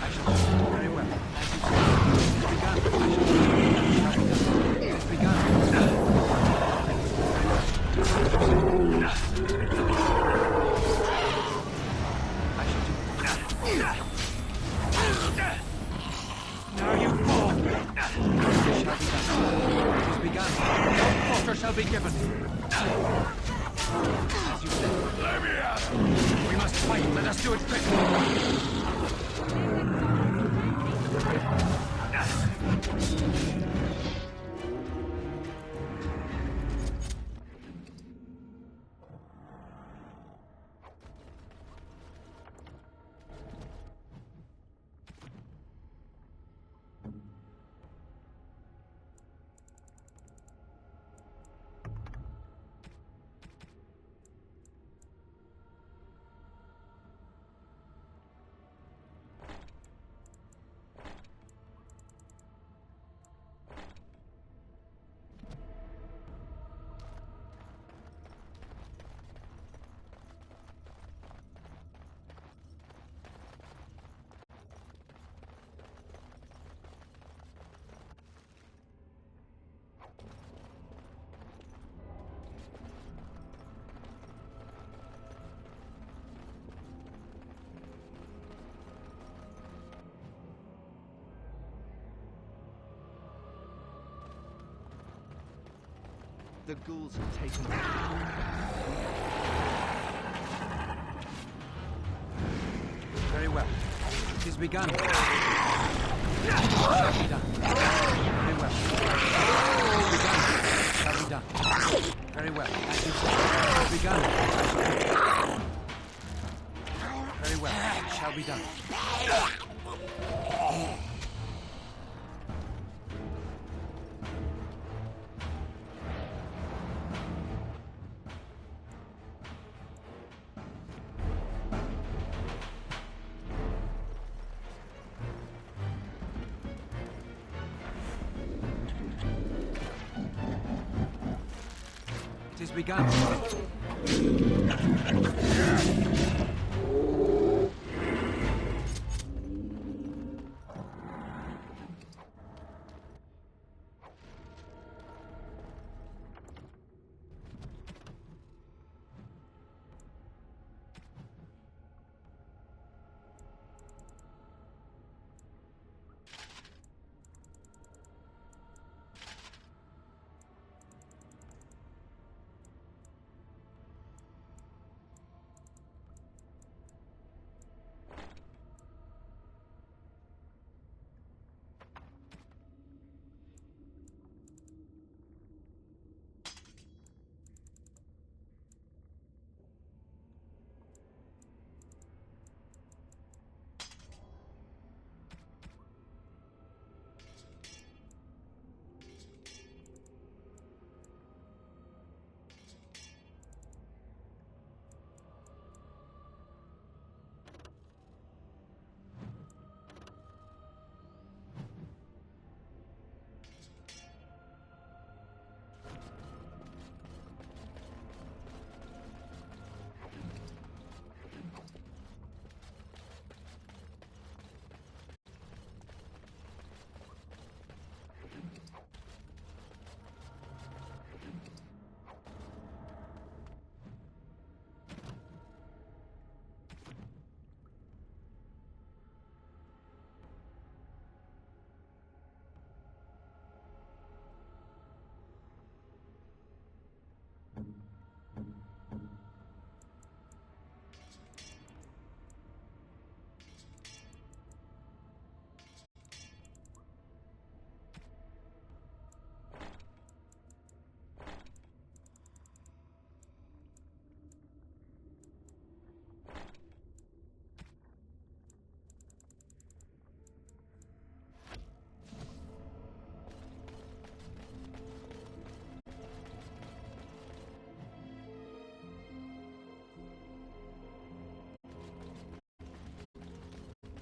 I shall do it. Very well. As you say, it is begun. I shall do it. It shall be done. It is begun. I shall do it. Now you fall. It shall be done. It is begun. Your fortress shall be given. As you said. Let me out! We must fight. Let us do it quickly. The ghouls have taken over. Very well. It is begun. Shall be done. Very well. It is begun. Shall be done. Very well. As you say. It is begun. Very well. It shall be done. It is begun.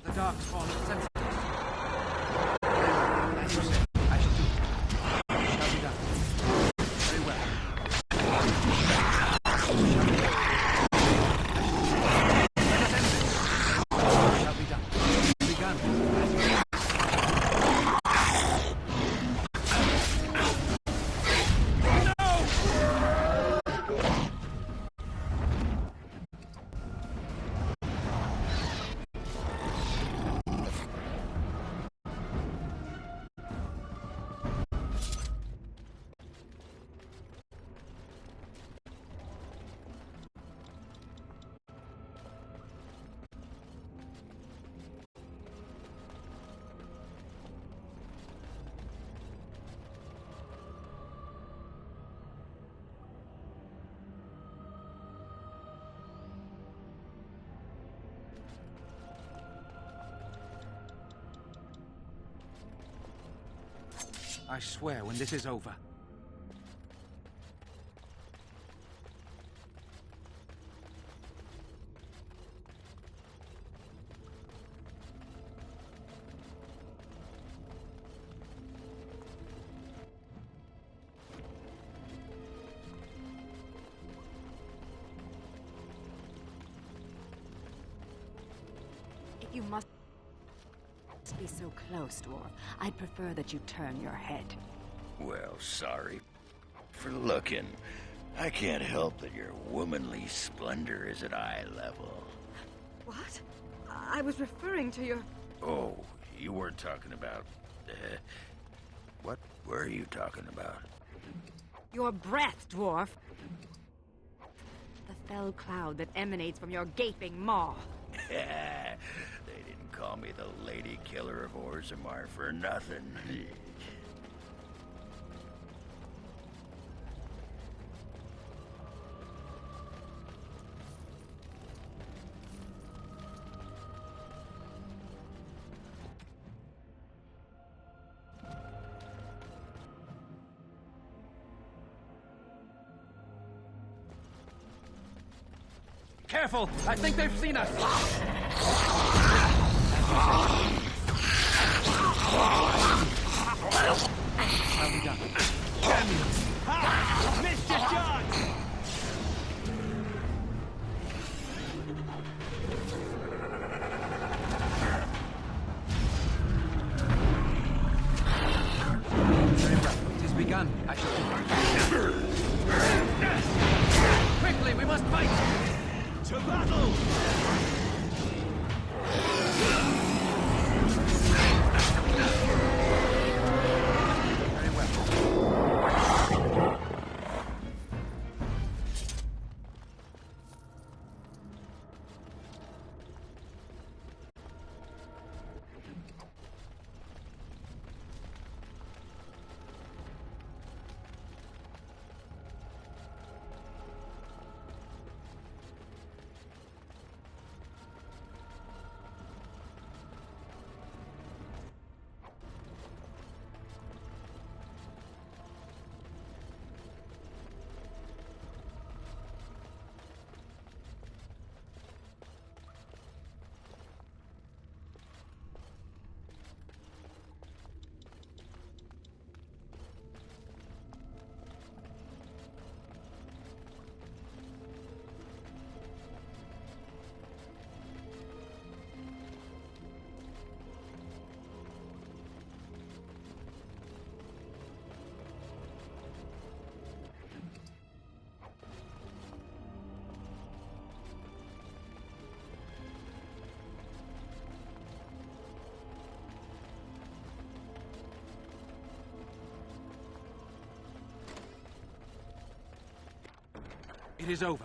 The dark spawn is sensitive. As you say, I shall do it. Shall be done. Very well. Shall be done. Let us end this. Shall be done. Begun. As you say. I swear when this is over. If you must be so close, Dwarf, I'd prefer that you turn your head. Well, sorry for looking. I can't help that your womanly splendor is at eye level. What? I was referring to your... Oh, you weren't talking about... what were you talking about? your breath, Dwarf. The fell cloud that emanates from your gaping maw. They didn't call me the lady killer of Orzammar for nothing. Careful! I think they've seen us! How we done? Damn you! Ha! Missed your shot! Very well. It has begun. I shall... Quickly, we must fight! To battle! Very well. It is over.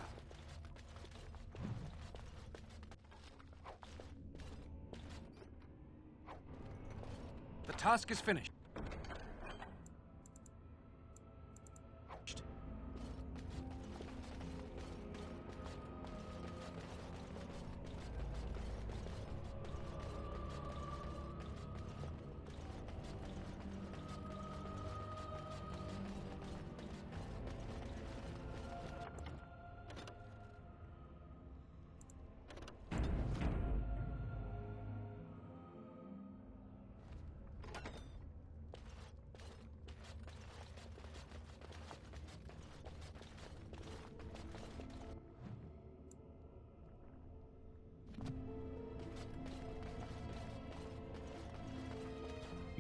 The task is finished.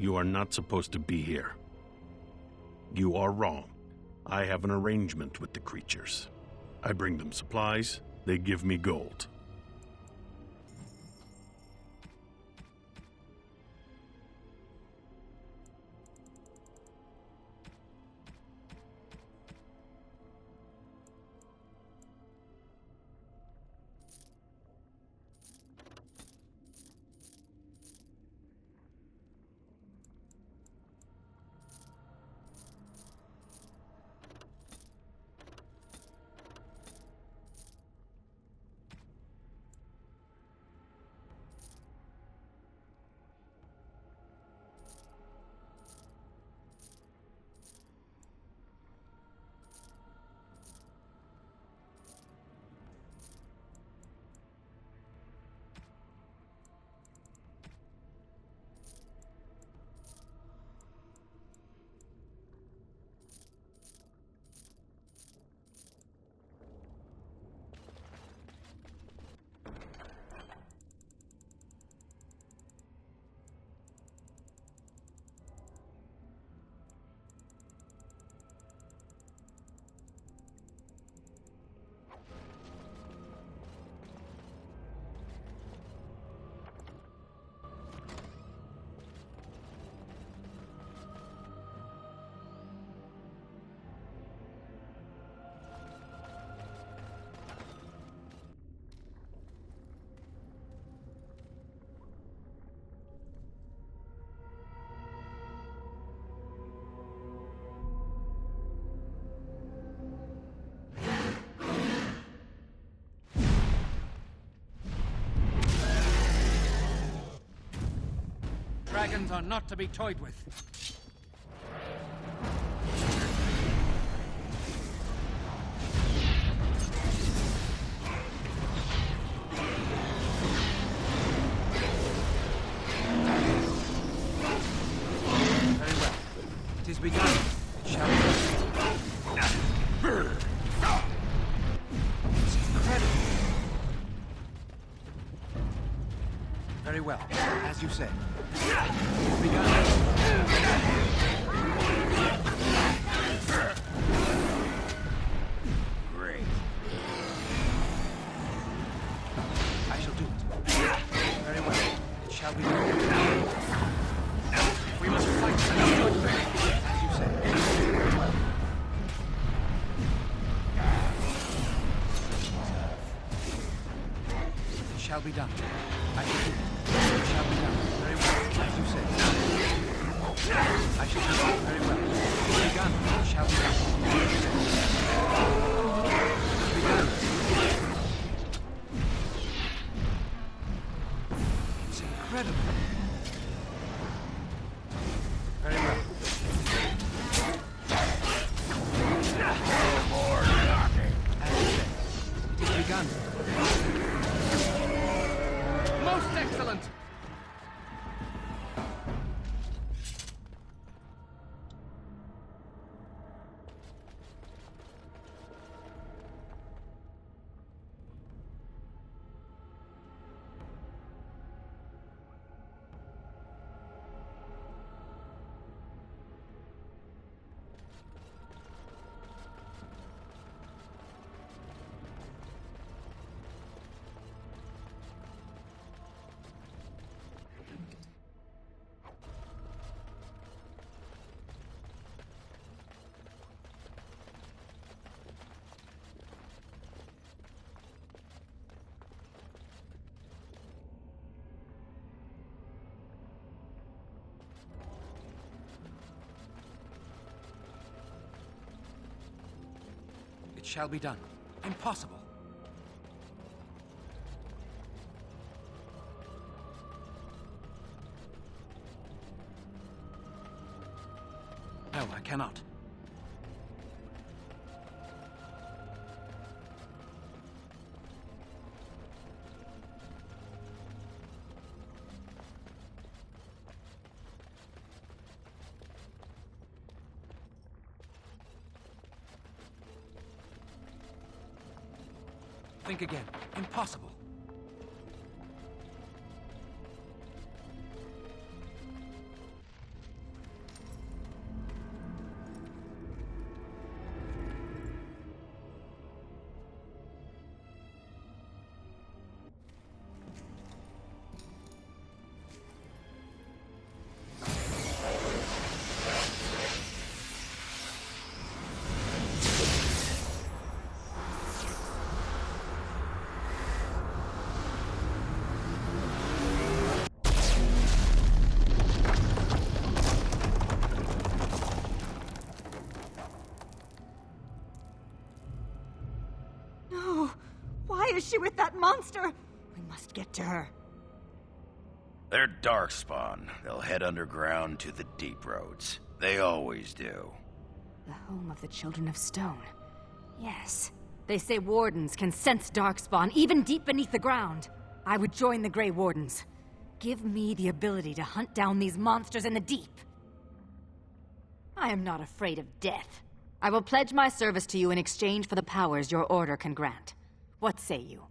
You are not supposed to be here. You are wrong. I have an arrangement with the creatures. I bring them supplies, they give me gold. Dragons are not to be toyed with. Very well. It is begun. It shall be. It's incredible. Very well. As you say. It is begun. Great. I shall do it. Very well. It shall be done. We must fight for the good. As you say. Very well. It shall be done. I shall do it. It shall be done. Very well. As you say. I shall do it. Very well. It is begun. It shall be done. As you say. It is begun. It's incredible. Very well. No more knocking. As you say. It is begun. Most excellent! It shall be done. Impossible. No, I cannot. Think again. Impossible. Why is she with that monster? We must get to her. They're darkspawn. They'll head underground to the deep roads. They always do. The home of the Children of Stone. Yes. They say wardens can sense darkspawn even deep beneath the ground. I would join the Grey Wardens. Give me the ability to hunt down these monsters in the deep. I am not afraid of death. I will pledge my service to you in exchange for the powers your order can grant. What say you?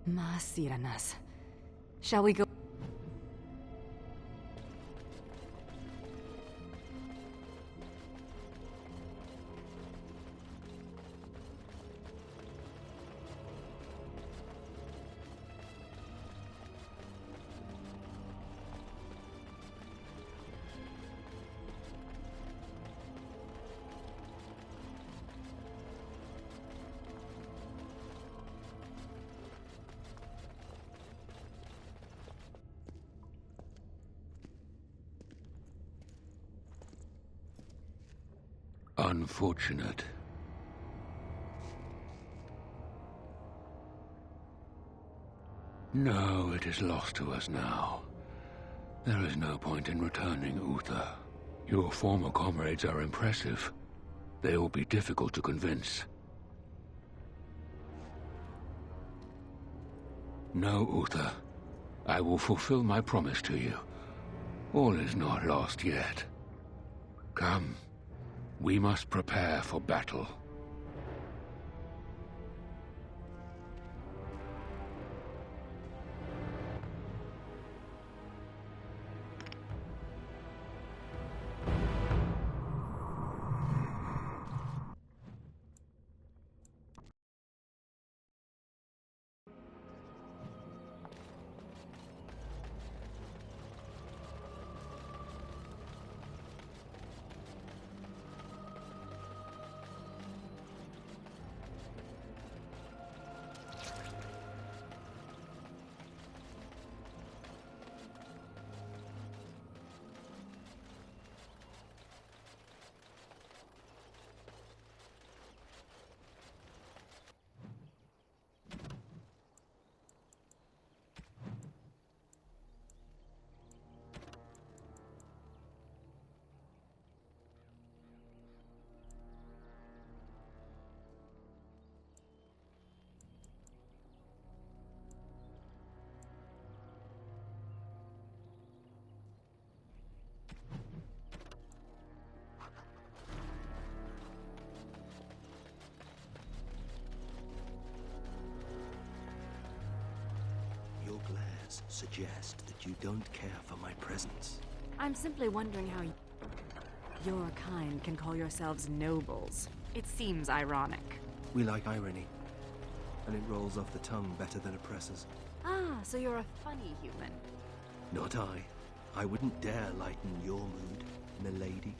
Masiranas. Shall we go? Unfortunate. No, it is lost to us now. There is no point in returning, Uther. Your former comrades are impressive. They will be difficult to convince. No, Uther. I will fulfill my promise to you. All is not lost yet. Come. We must prepare for battle. Your glares suggest that you don't care for my presence. I'm simply wondering how your kind can call yourselves nobles. It seems ironic. We like irony, and it rolls off the tongue better than oppressors. Ah, so you're a funny human. Not I. I wouldn't dare lighten your mood, milady.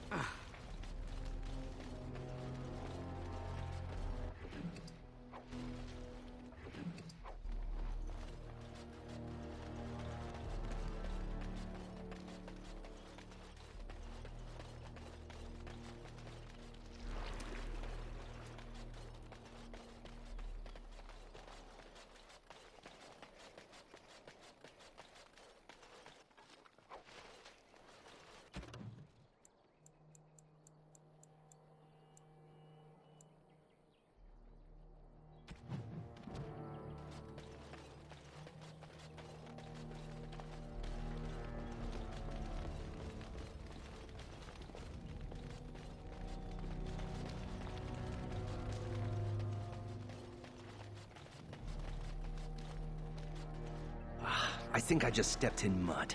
I think I just stepped in mud.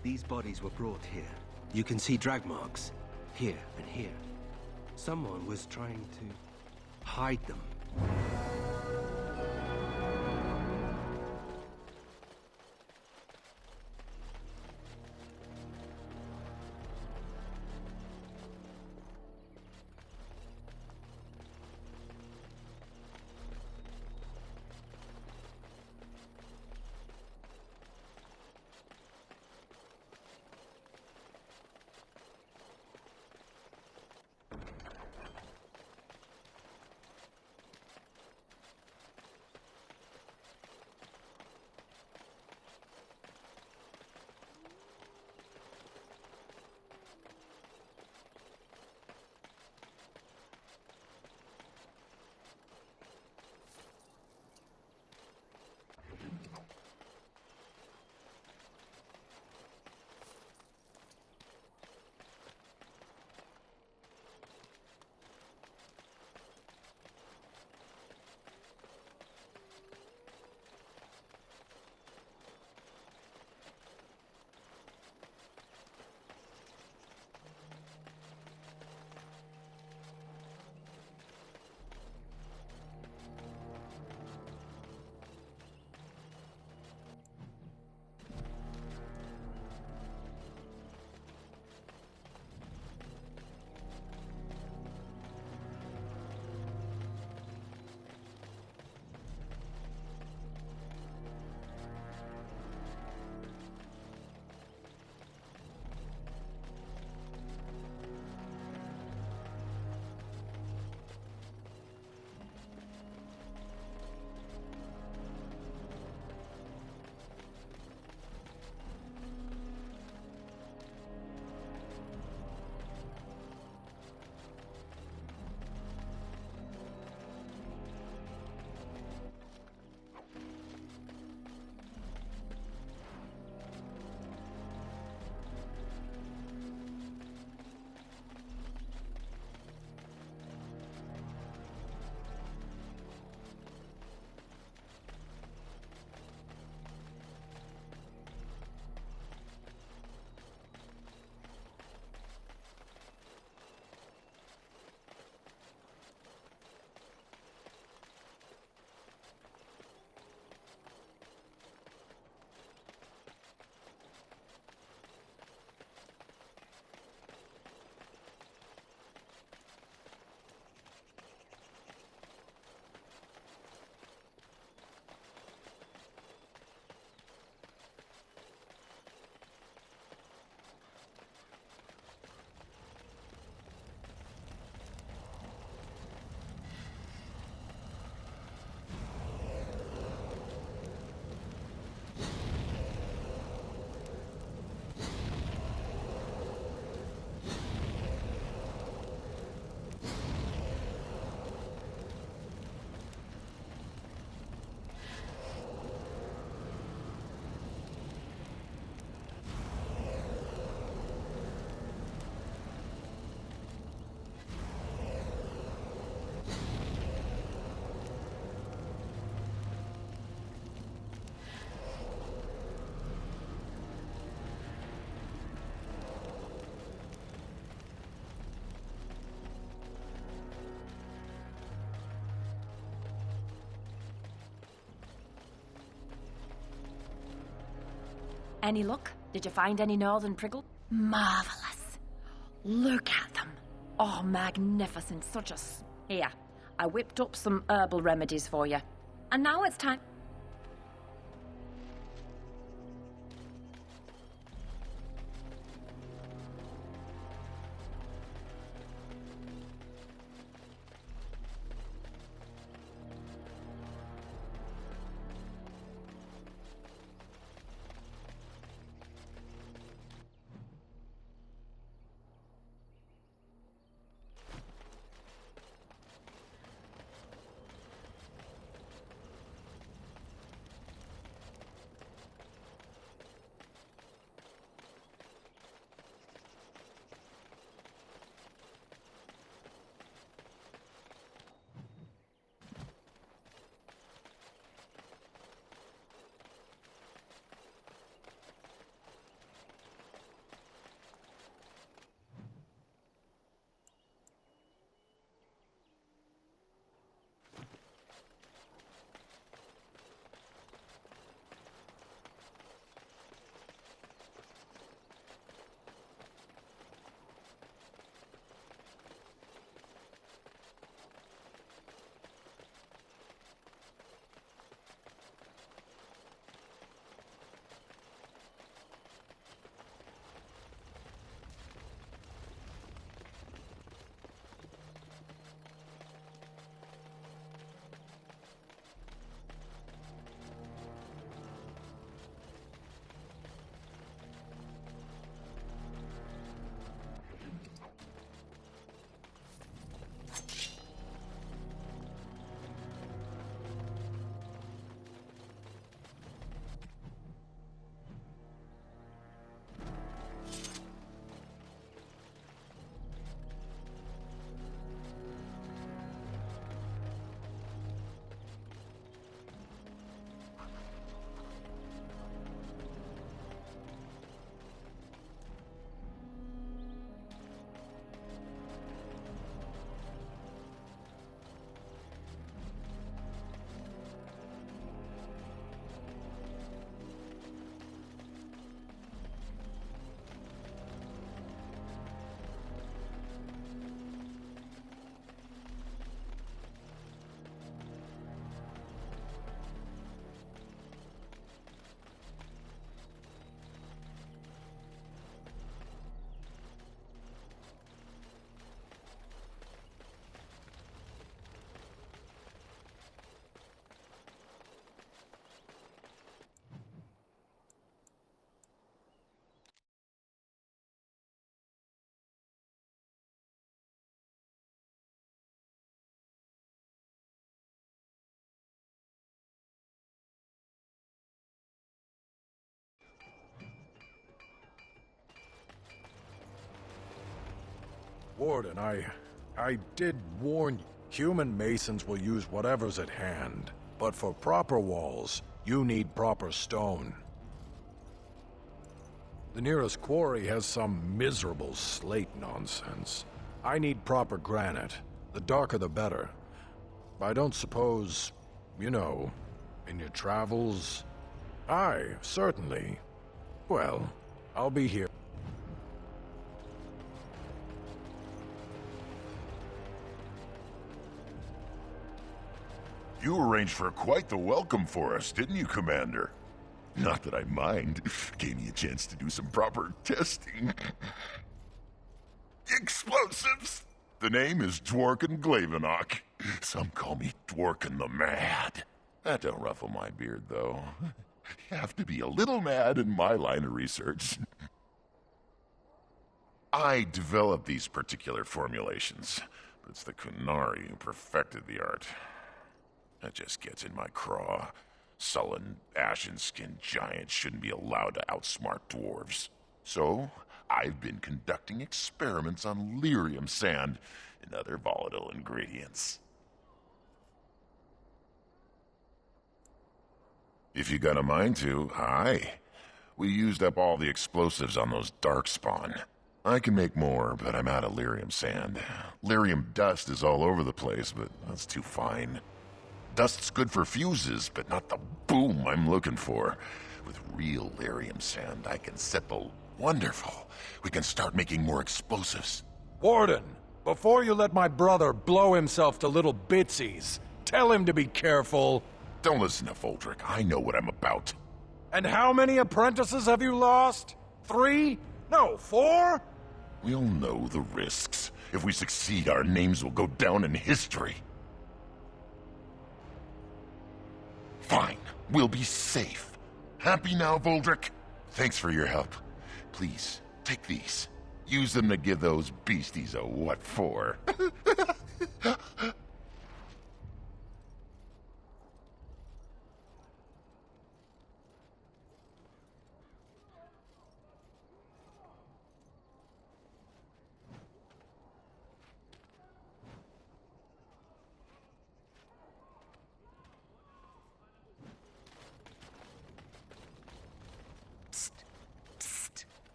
These bodies were brought here. You can see drag marks here and here. Someone was trying to hide them. Any luck? Did you find any northern priggle? Marvelous. Look at them. Oh, magnificent. Such a... Here, I whipped up some herbal remedies for you. And now it's time... Warden, I did warn you. Human masons will use whatever's at hand. But for proper walls, you need proper stone. The nearest quarry has some miserable slate nonsense. I need proper granite. The darker the better. I don't suppose, you know, in your travels... Aye, certainly. Well, I'll be here. You arranged for quite the welcome for us, didn't you, Commander? Not that I mind. Gave me a chance to do some proper testing. Explosives! The name is Dworkin Glavenok. Some call me Dworkin the Mad. That don't ruffle my beard, though. You have to be a little mad in my line of research. I developed these particular formulations, but it's the Kunari who perfected the art. That just gets in my craw. Sullen, ashen-skinned giants shouldn't be allowed to outsmart dwarves. So, I've been conducting experiments on lyrium sand and other volatile ingredients. If you got a mind to, aye. We used up all the explosives on those darkspawn. I can make more, but I'm out of lyrium sand. Lyrium dust is all over the place, but that's too fine. Dust's good for fuses, but not the boom I'm looking for. With real lyrium sand, I can settle. Wonderful. We can start making more explosives. Warden, before you let my brother blow himself to little bitsies, tell him to be careful. Don't listen to Voldrick. I know what I'm about. And how many apprentices have you lost? 3? No, 4? We'll know the risks. If we succeed, our names will go down in history. Fine. We'll be safe. Happy now, Voldrick? Thanks for your help. Please, take these. Use them to give those beasties a what for.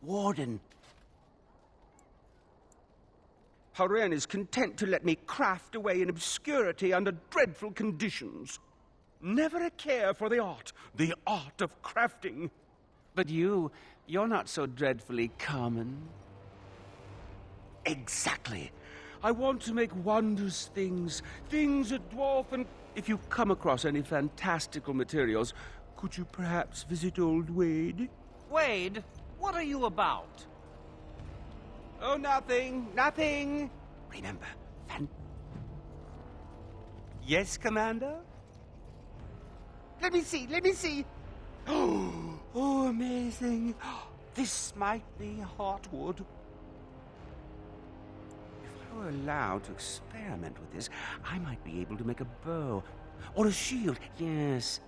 Warden. Haren is content to let me craft away in obscurity under dreadful conditions. Never a care for the art of crafting. But you're not so dreadfully common. Exactly. I want to make wondrous things a dwarf, and if you come across any fantastical materials, could you perhaps visit old Wade? Wade? What are you about? Oh, nothing. Remember, Yes, Commander? Let me see. Oh, amazing. This might be hardwood. If I were allowed to experiment with this, I might be able to make a bow. Or a shield, yes.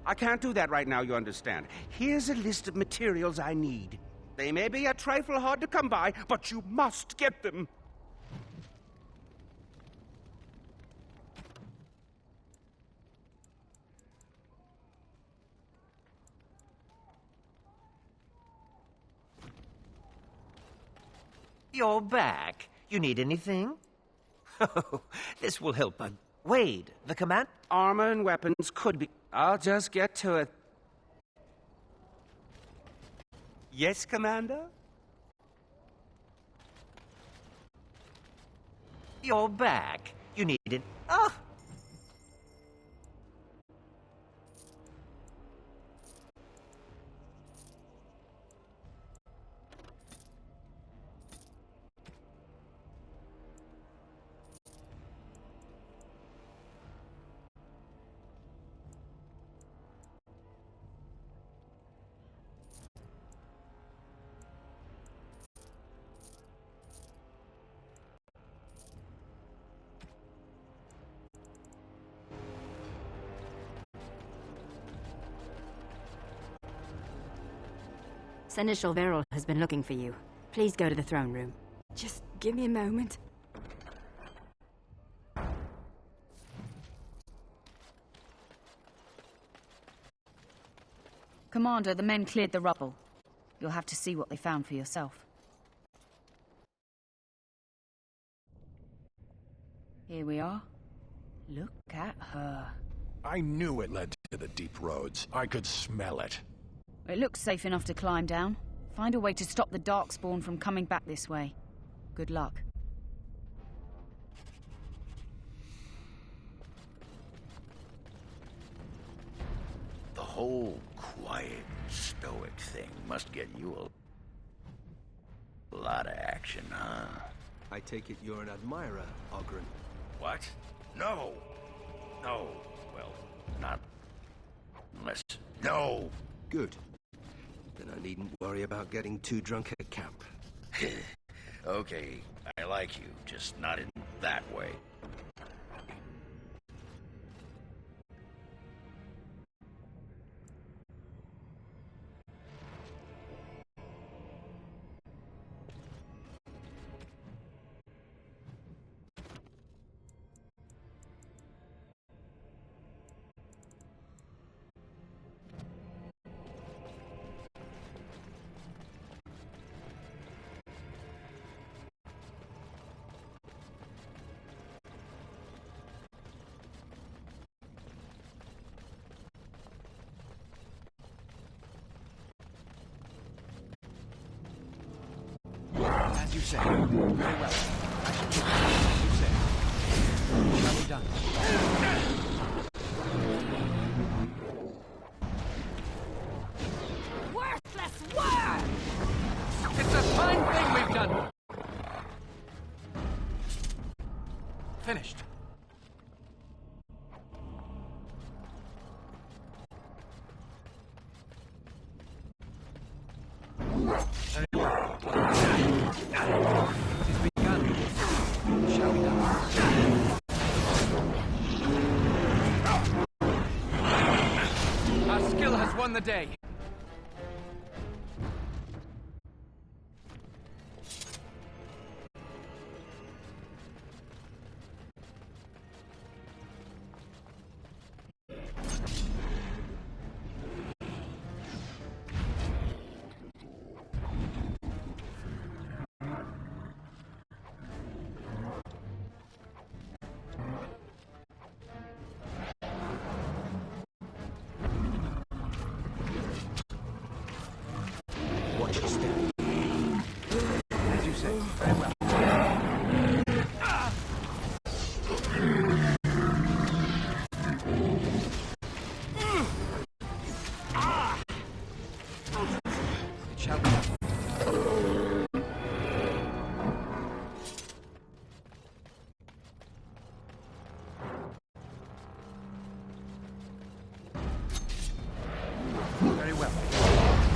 I can't do that right now, you understand. Here's a list of materials I need. They may be a trifle hard to come by, but you must get them. You're back. You need anything? Oh, this will help. Wade, the command... Armor and weapons could be... I'll just get to it. Yes, Commander? You're back. You need it. Ah! Seneschal Verrill has been looking for you. Please go to the throne room. Just Give me a moment. Commander, the men cleared the rubble. You'll have to see what they found for yourself. Here we are. Look at her. I knew it led to the deep roads. I could smell it. It looks safe enough to climb down. Find a way to stop the Darkspawn from coming back this way. Good luck. The whole quiet, stoic thing must get you a lot of action, huh? I take it you're an admirer, Ogren. What? No! No. Well, not... unless... No! Good. Then I needn't worry about getting too drunk at camp. Okay, I like you, just not in that way. As you say. Very well. I shall do as you say. It shall be done. Worthless word! It's a fine thing we've done. Finished. Very well. It is begun. It shall be done. Our skill has won the day. Watch your step. As you say. Very well. It shall be done. Very well.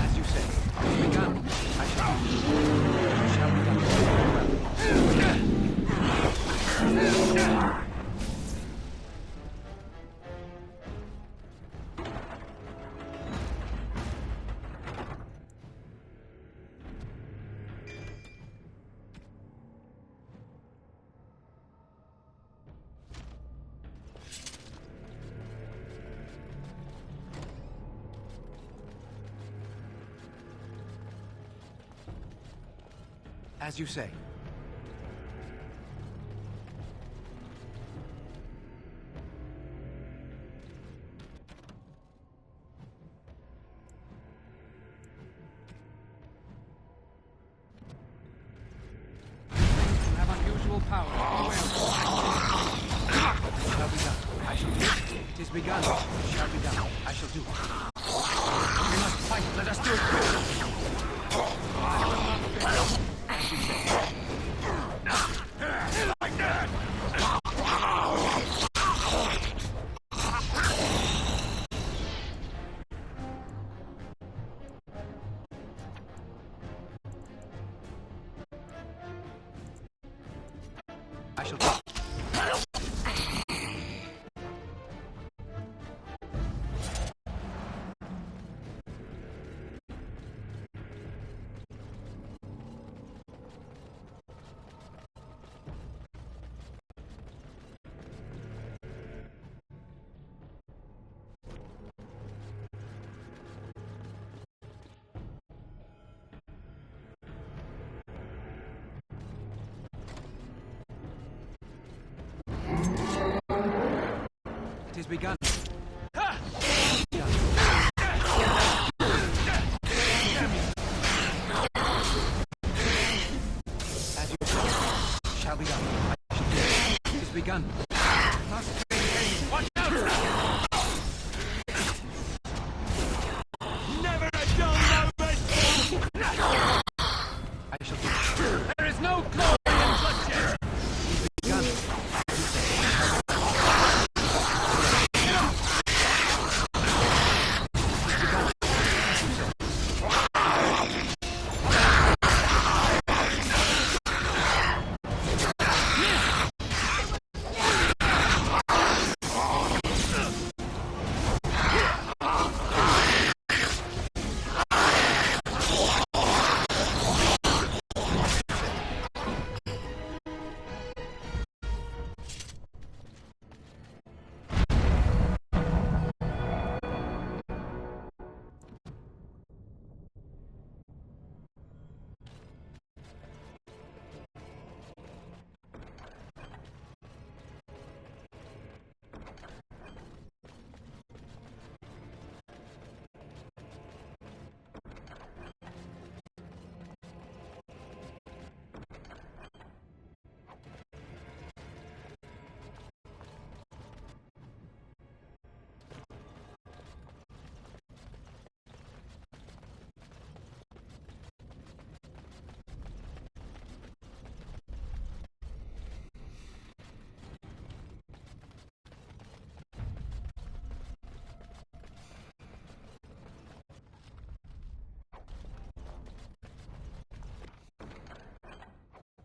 As you say. It is begun. I shall do. It shall be done. Very well. As you say. You have unusual power. It shall be done. I shall do it. It is begun. It shall be done. I shall do it. We must fight. Let us do it quickly. As you say. Like that! I shall do it. begun. As you shall be done. It is begun. Must maintain. Watch out! Never a dull moment! I shall do it. There is no glory in bloodshed! It is begun.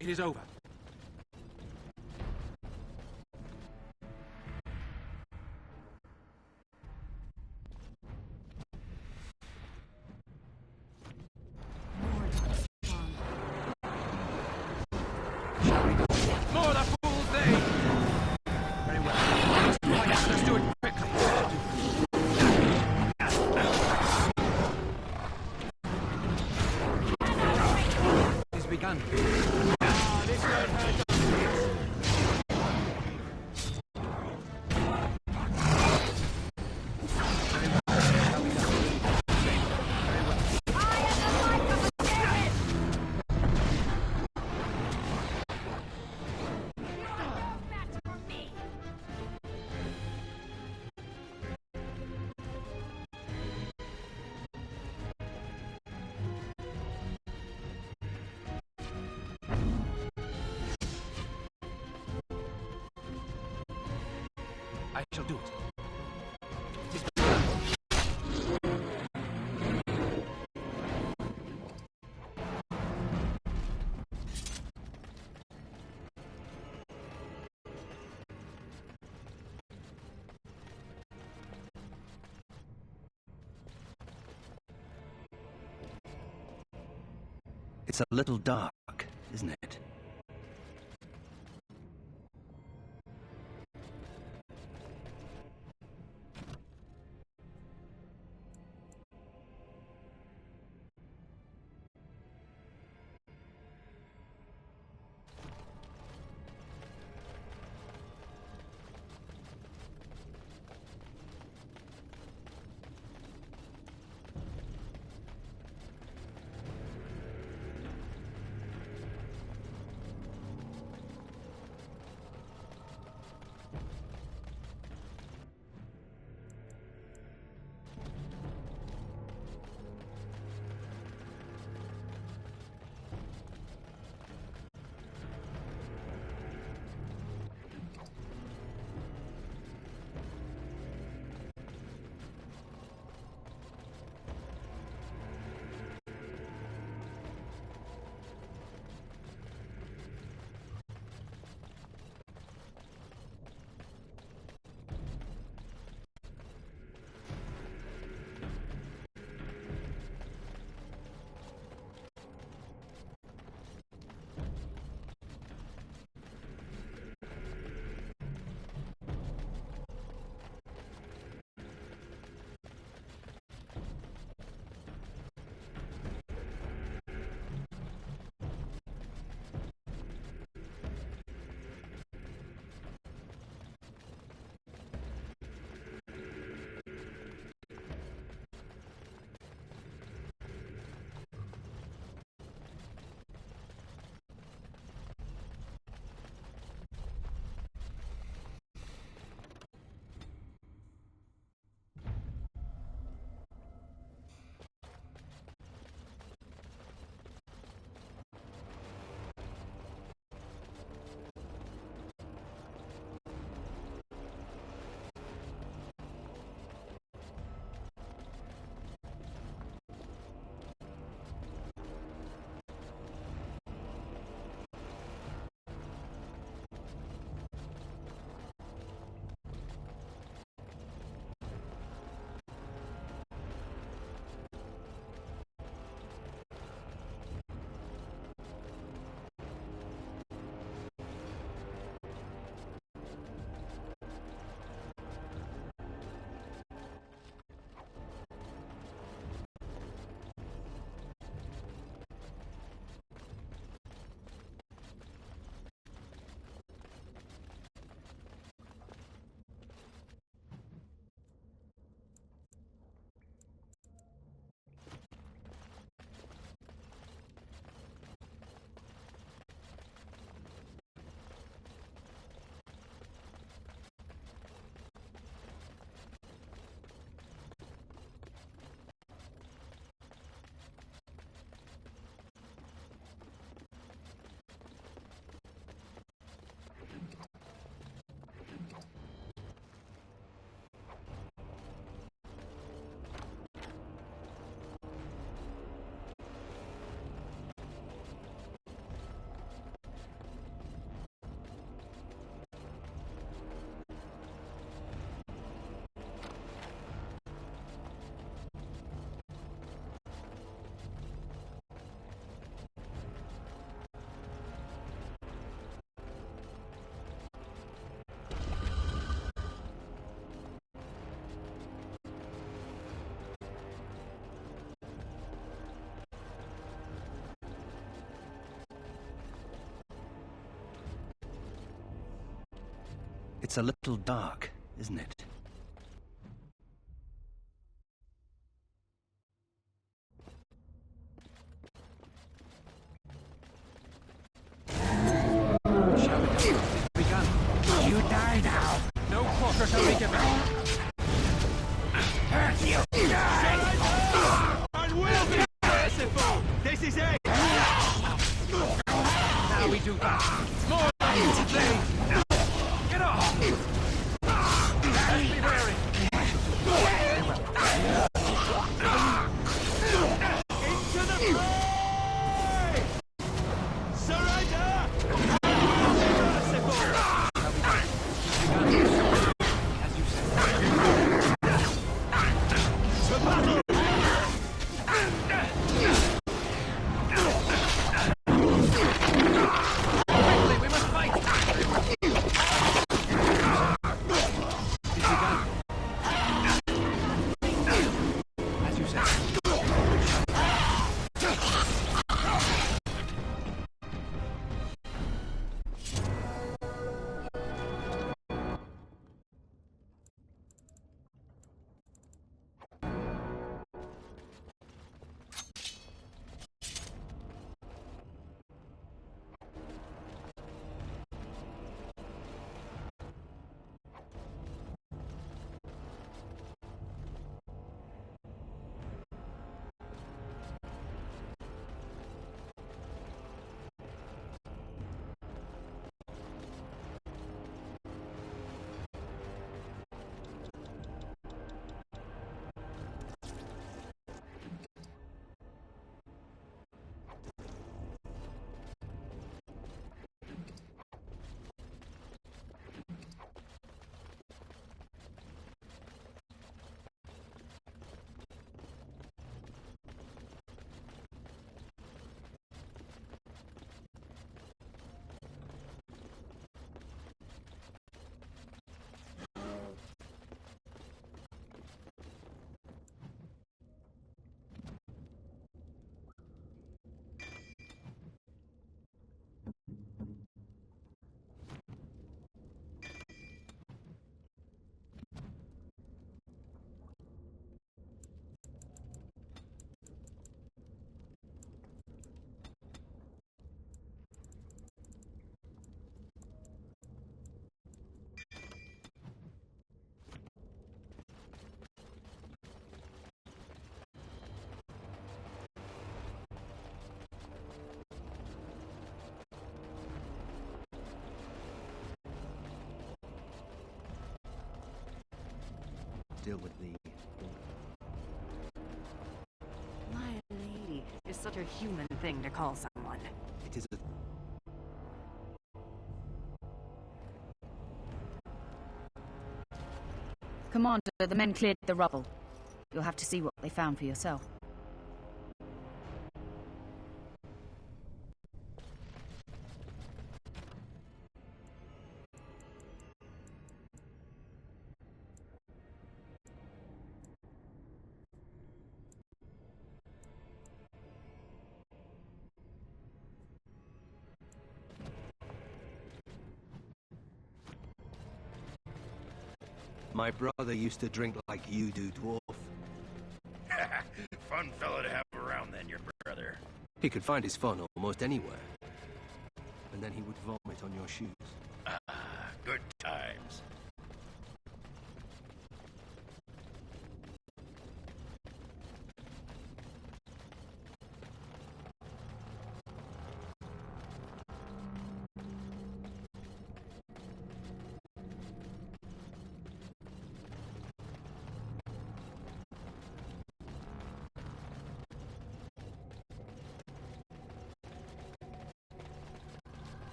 It is over. More the fools they! Very well. Let's do it quickly. It's begun. This won't hurt. I shall do it. It is begun. It's a little dark, isn't it? It's a little dark, isn't it? Shall we go? It's begun. You die now. No quarter shall be given. You die! I will be merciful! This is it! Now we do that. More today. Get off! Let's be wary. Into the fray! Surrender! Merciful! As you said. To battle! Quickly, we must fight! It's begun. As you said. Deal with the... My lady is such a human thing to call someone. It is a... Commander, the men cleared the rubble. You'll have to see what they found for yourself. My brother used to drink like you do, dwarf. Fun fellow to have around then, your brother. He could find his fun almost anywhere. And then he would vomit on your shoes. Good times.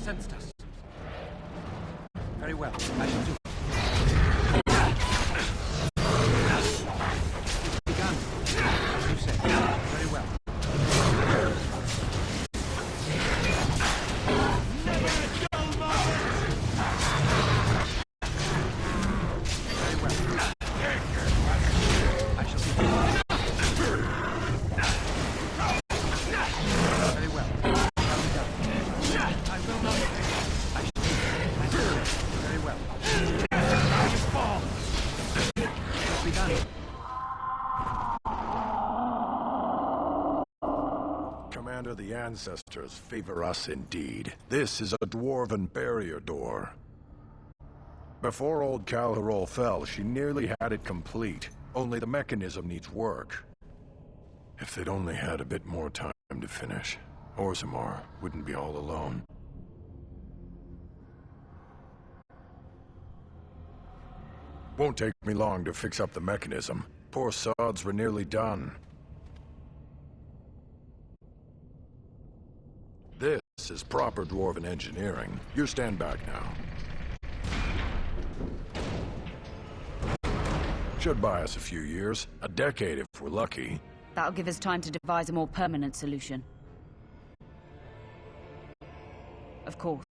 sensed us. Very well. I shall do it. It's begun. As you say. Very well. Commander, the ancestors favor us indeed. This is a dwarven barrier door. Before old Calharol fell, she nearly had it complete. Only the mechanism needs work. If they'd only had a bit more time to finish, Orzammar wouldn't be all alone. Won't take me long to fix up the mechanism. Poor sods were nearly done. This is proper dwarven engineering. You stand back now. Should buy us a few years. A decade if we're lucky. That'll give us time to devise a more permanent solution. Of course.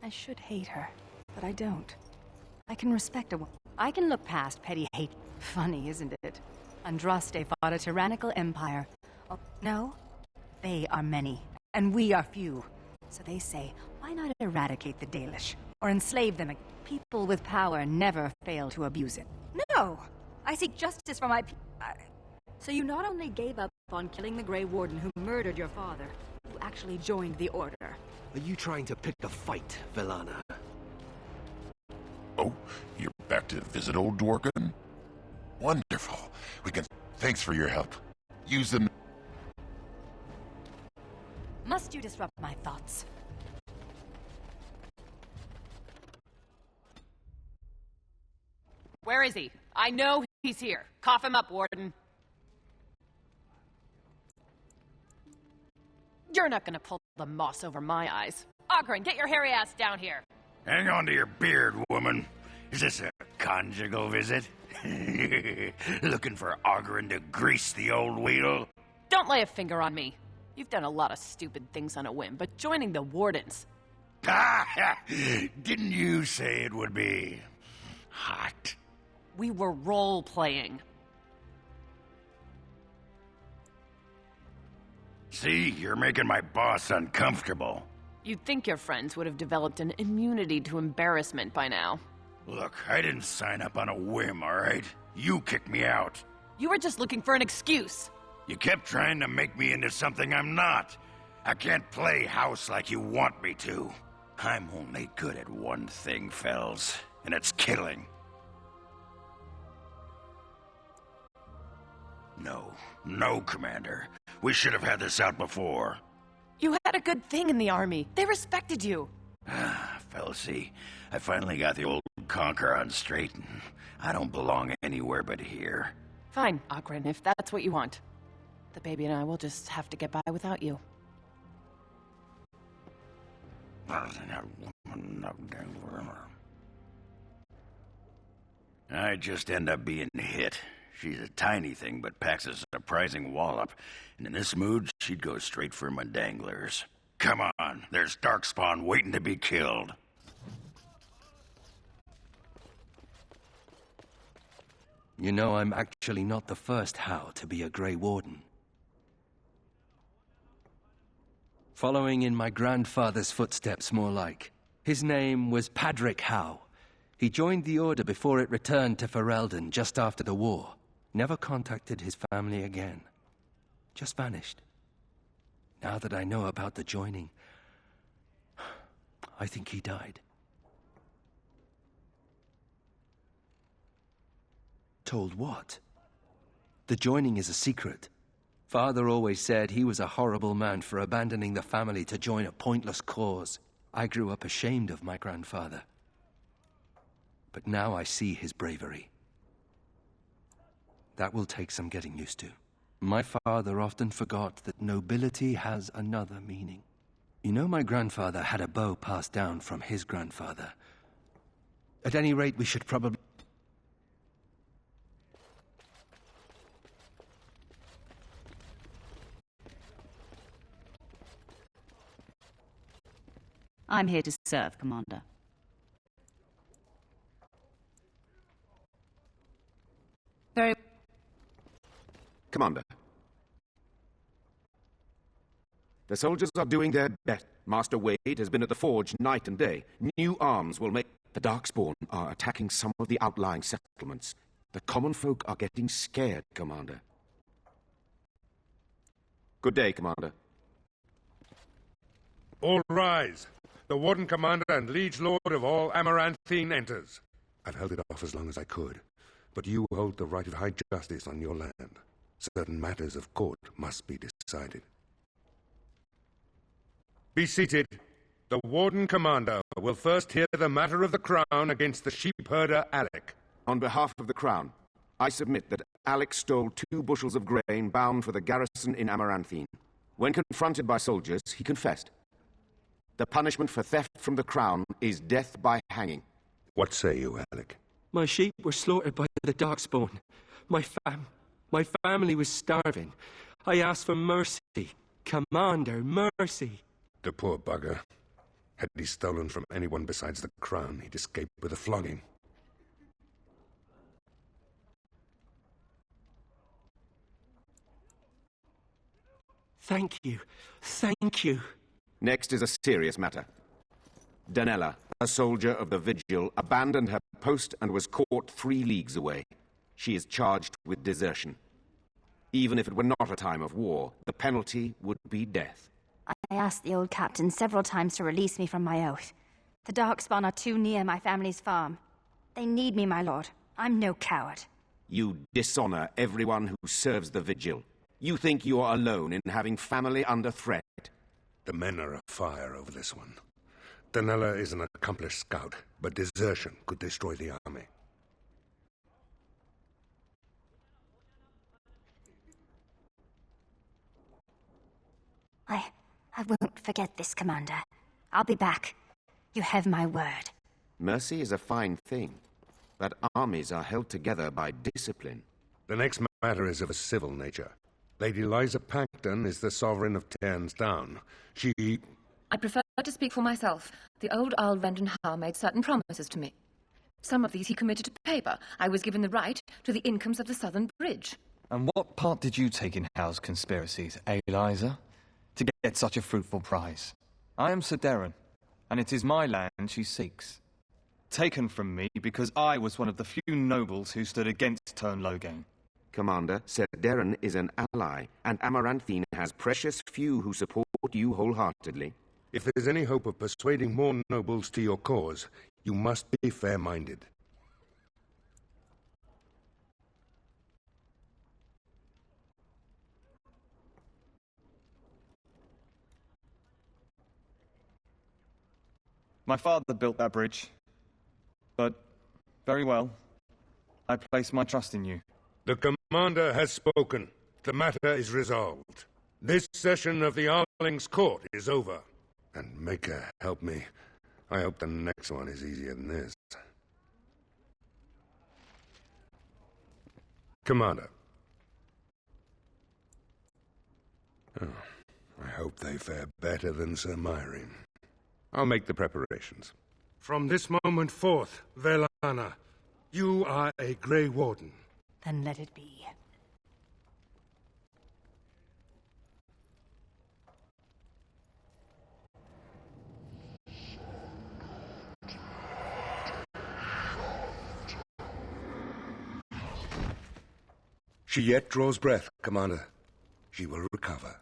I should hate her, but I don't. I can respect a woman. I can look past petty hate. Funny, isn't it? Andraste fought a tyrannical empire. Oh, no? They are many, and we are few. So they say, why not eradicate the Dalish? Or enslave them? People with power never fail to abuse it. No! I seek justice for my people. So you not only gave up on killing the Grey Warden who murdered your father, you actually joined the Order. Are you trying to pick a fight, Velana? Oh, you're back to visit old Dworkin? Wonderful. We can... Thanks for your help. Use them... Must you disrupt my thoughts? Where is he? I know he's here. Cough him up, Warden. You're not gonna pull the moss over my eyes. Ogren, get your hairy ass down here. Hang on to your beard, woman. Is this a conjugal visit? Looking for Ogren to grease the old wheel? Don't lay a finger on me. You've done a lot of stupid things on a whim, but joining the Wardens... Didn't you say it would be... hot? We were role-playing. See, you're making my boss uncomfortable. You'd think your friends would have developed an immunity to embarrassment by now. Look, I didn't sign up on a whim, all right? You kicked me out. You were just looking for an excuse. You kept trying to make me into something I'm not. I can't play house like you want me to. I'm only good at one thing, Fells, and it's killing. No, Commander. We should have had this out before. You had a good thing in the army. They respected you. Felsi, I finally got the old conquer on straight, and I don't belong anywhere but here. Fine, Ogren, if that's what you want. The baby and I will just have to get by without you. I just end up being hit. She's a tiny thing, but packs a surprising wallop. And in this mood, she'd go straight for my danglers. Come on, there's Darkspawn waiting to be killed. You know, I'm actually not the first Howe to be a Grey Warden. Following in my grandfather's footsteps, more like. His name was Padric Howe. He joined the Order before it returned to Ferelden just after the war. Never contacted his family again. Just vanished. Now that I know about the joining, I think he died. Told what? The joining is a secret. Father always said he was a horrible man for abandoning the family to join a pointless cause. I grew up ashamed of my grandfather. But now I see his bravery. That will take some getting used to. My father often forgot that nobility has another meaning. You know, my grandfather had a bow passed down from his grandfather. At any rate, we should probably... I'm here to serve, Commander. Very... Commander. The soldiers are doing their best. Master Wade has been at the forge night and day. New arms will make... The Darkspawn are attacking some of the outlying settlements. The common folk are getting scared, Commander. Good day, Commander. All rise. The Warden Commander and Liege Lord of all Amaranthine enters. I've held it off as long as I could, but you hold the right of high justice on your land. Certain matters of court must be decided. Be seated. The Warden Commander will first hear the matter of the Crown against the sheepherder Alec. On behalf of the Crown, I submit that Alec stole 2 bushels of grain bound for the garrison in Amaranthine. When confronted by soldiers, he confessed. The punishment for theft from the Crown is death by hanging. What say you, Alec? My sheep were slaughtered by the Darkspawn. My family was starving. I asked for mercy. Commander, mercy. The poor bugger. Had he stolen from anyone besides the Crown, he'd escape with a flogging. Thank you. Thank you. Next is a serious matter. Danella, a soldier of the Vigil, abandoned her post and was caught 3 leagues away. She is charged with desertion. Even if it were not a time of war, the penalty would be death. I asked the old captain several times to release me from my oath. The Darkspawn are too near my family's farm. They need me, my lord. I'm no coward. You dishonor everyone who serves the Vigil. You think you are alone in having family under threat. The men are afire over this one. Danella is an accomplished scout, but desertion could destroy the army. I won't forget this, Commander. I'll be back. You have my word. Mercy is a fine thing, but armies are held together by discipline. The next matter is of a civil nature. Lady Liza Pankton is the sovereign of Terns Down. She... I prefer to speak for myself. The old Earl Rendon Howe made certain promises to me. Some of these he committed to paper. I was given the right to the incomes of the Southern Bridge. And what part did you take in Howe's conspiracies, Eliza? To get such a fruitful prize? I am Sir Darren, and it is my land she seeks. Taken from me because I was one of the few nobles who stood against Turn Logain. Commander, Sir Darren is an ally, and Amaranthine has precious few who support you wholeheartedly. If there's any hope of persuading more nobles to your cause, you must be fair-minded. My father built that bridge. But, very well. I place my trust in you. The Commander has spoken. The matter is resolved. This session of the Arling's Court is over. And Maker, help me. I hope the next one is easier than this. Commander. Oh, I hope they fare better than Sir Myrene. I'll make the preparations. From this moment forth, Velana, you are a Grey Warden. Then let it be. She yet draws breath, Commander. She will recover.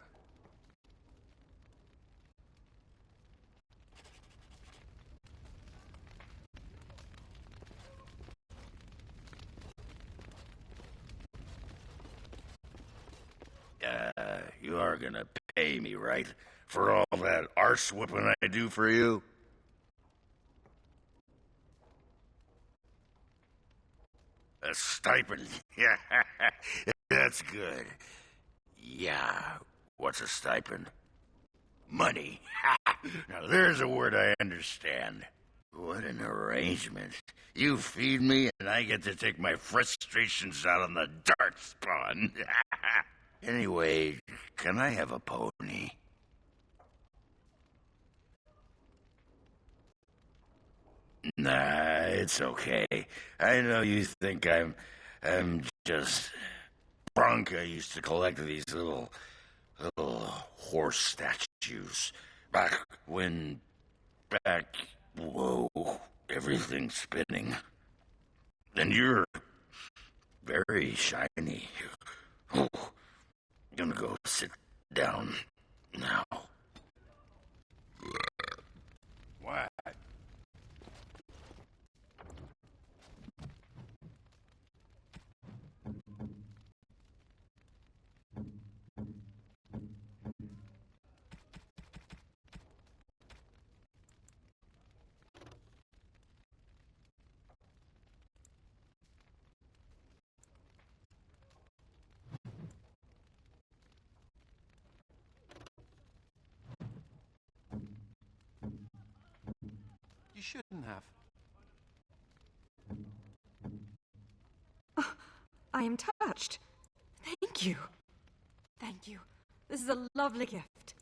You are gonna pay me, right? For all that arse-whipping I do for you? A stipend. Yeah, that's good. Yeah, what's a stipend? Money. Now there's a word I understand. What an arrangement. You feed me and I get to take my frustrations out on the darkspawn. Anyway, can I have a pony? Nah, it's okay. I know you think I'm just Bronca used to collect these little horse statues back, whoa, everything's spinning. And you're very shiny. Oh, gonna go sit down now. What? You shouldn't have. Oh, I am touched. Thank you. Thank you. This is a lovely gift.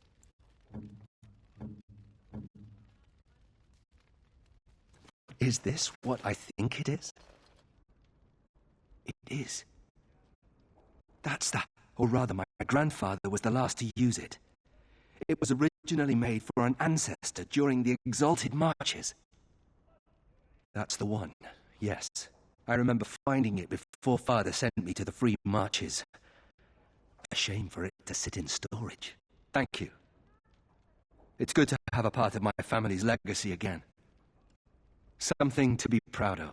Is this what I think it is? It is. That's that. Or rather, my grandfather was the last to use it. It was originally made for an ancestor during the Exalted Marches. That's the one, yes. I remember finding it before Father sent me to the Free Marches. A shame for it to sit in storage. Thank you. It's good to have a part of my family's legacy again. Something to be proud of.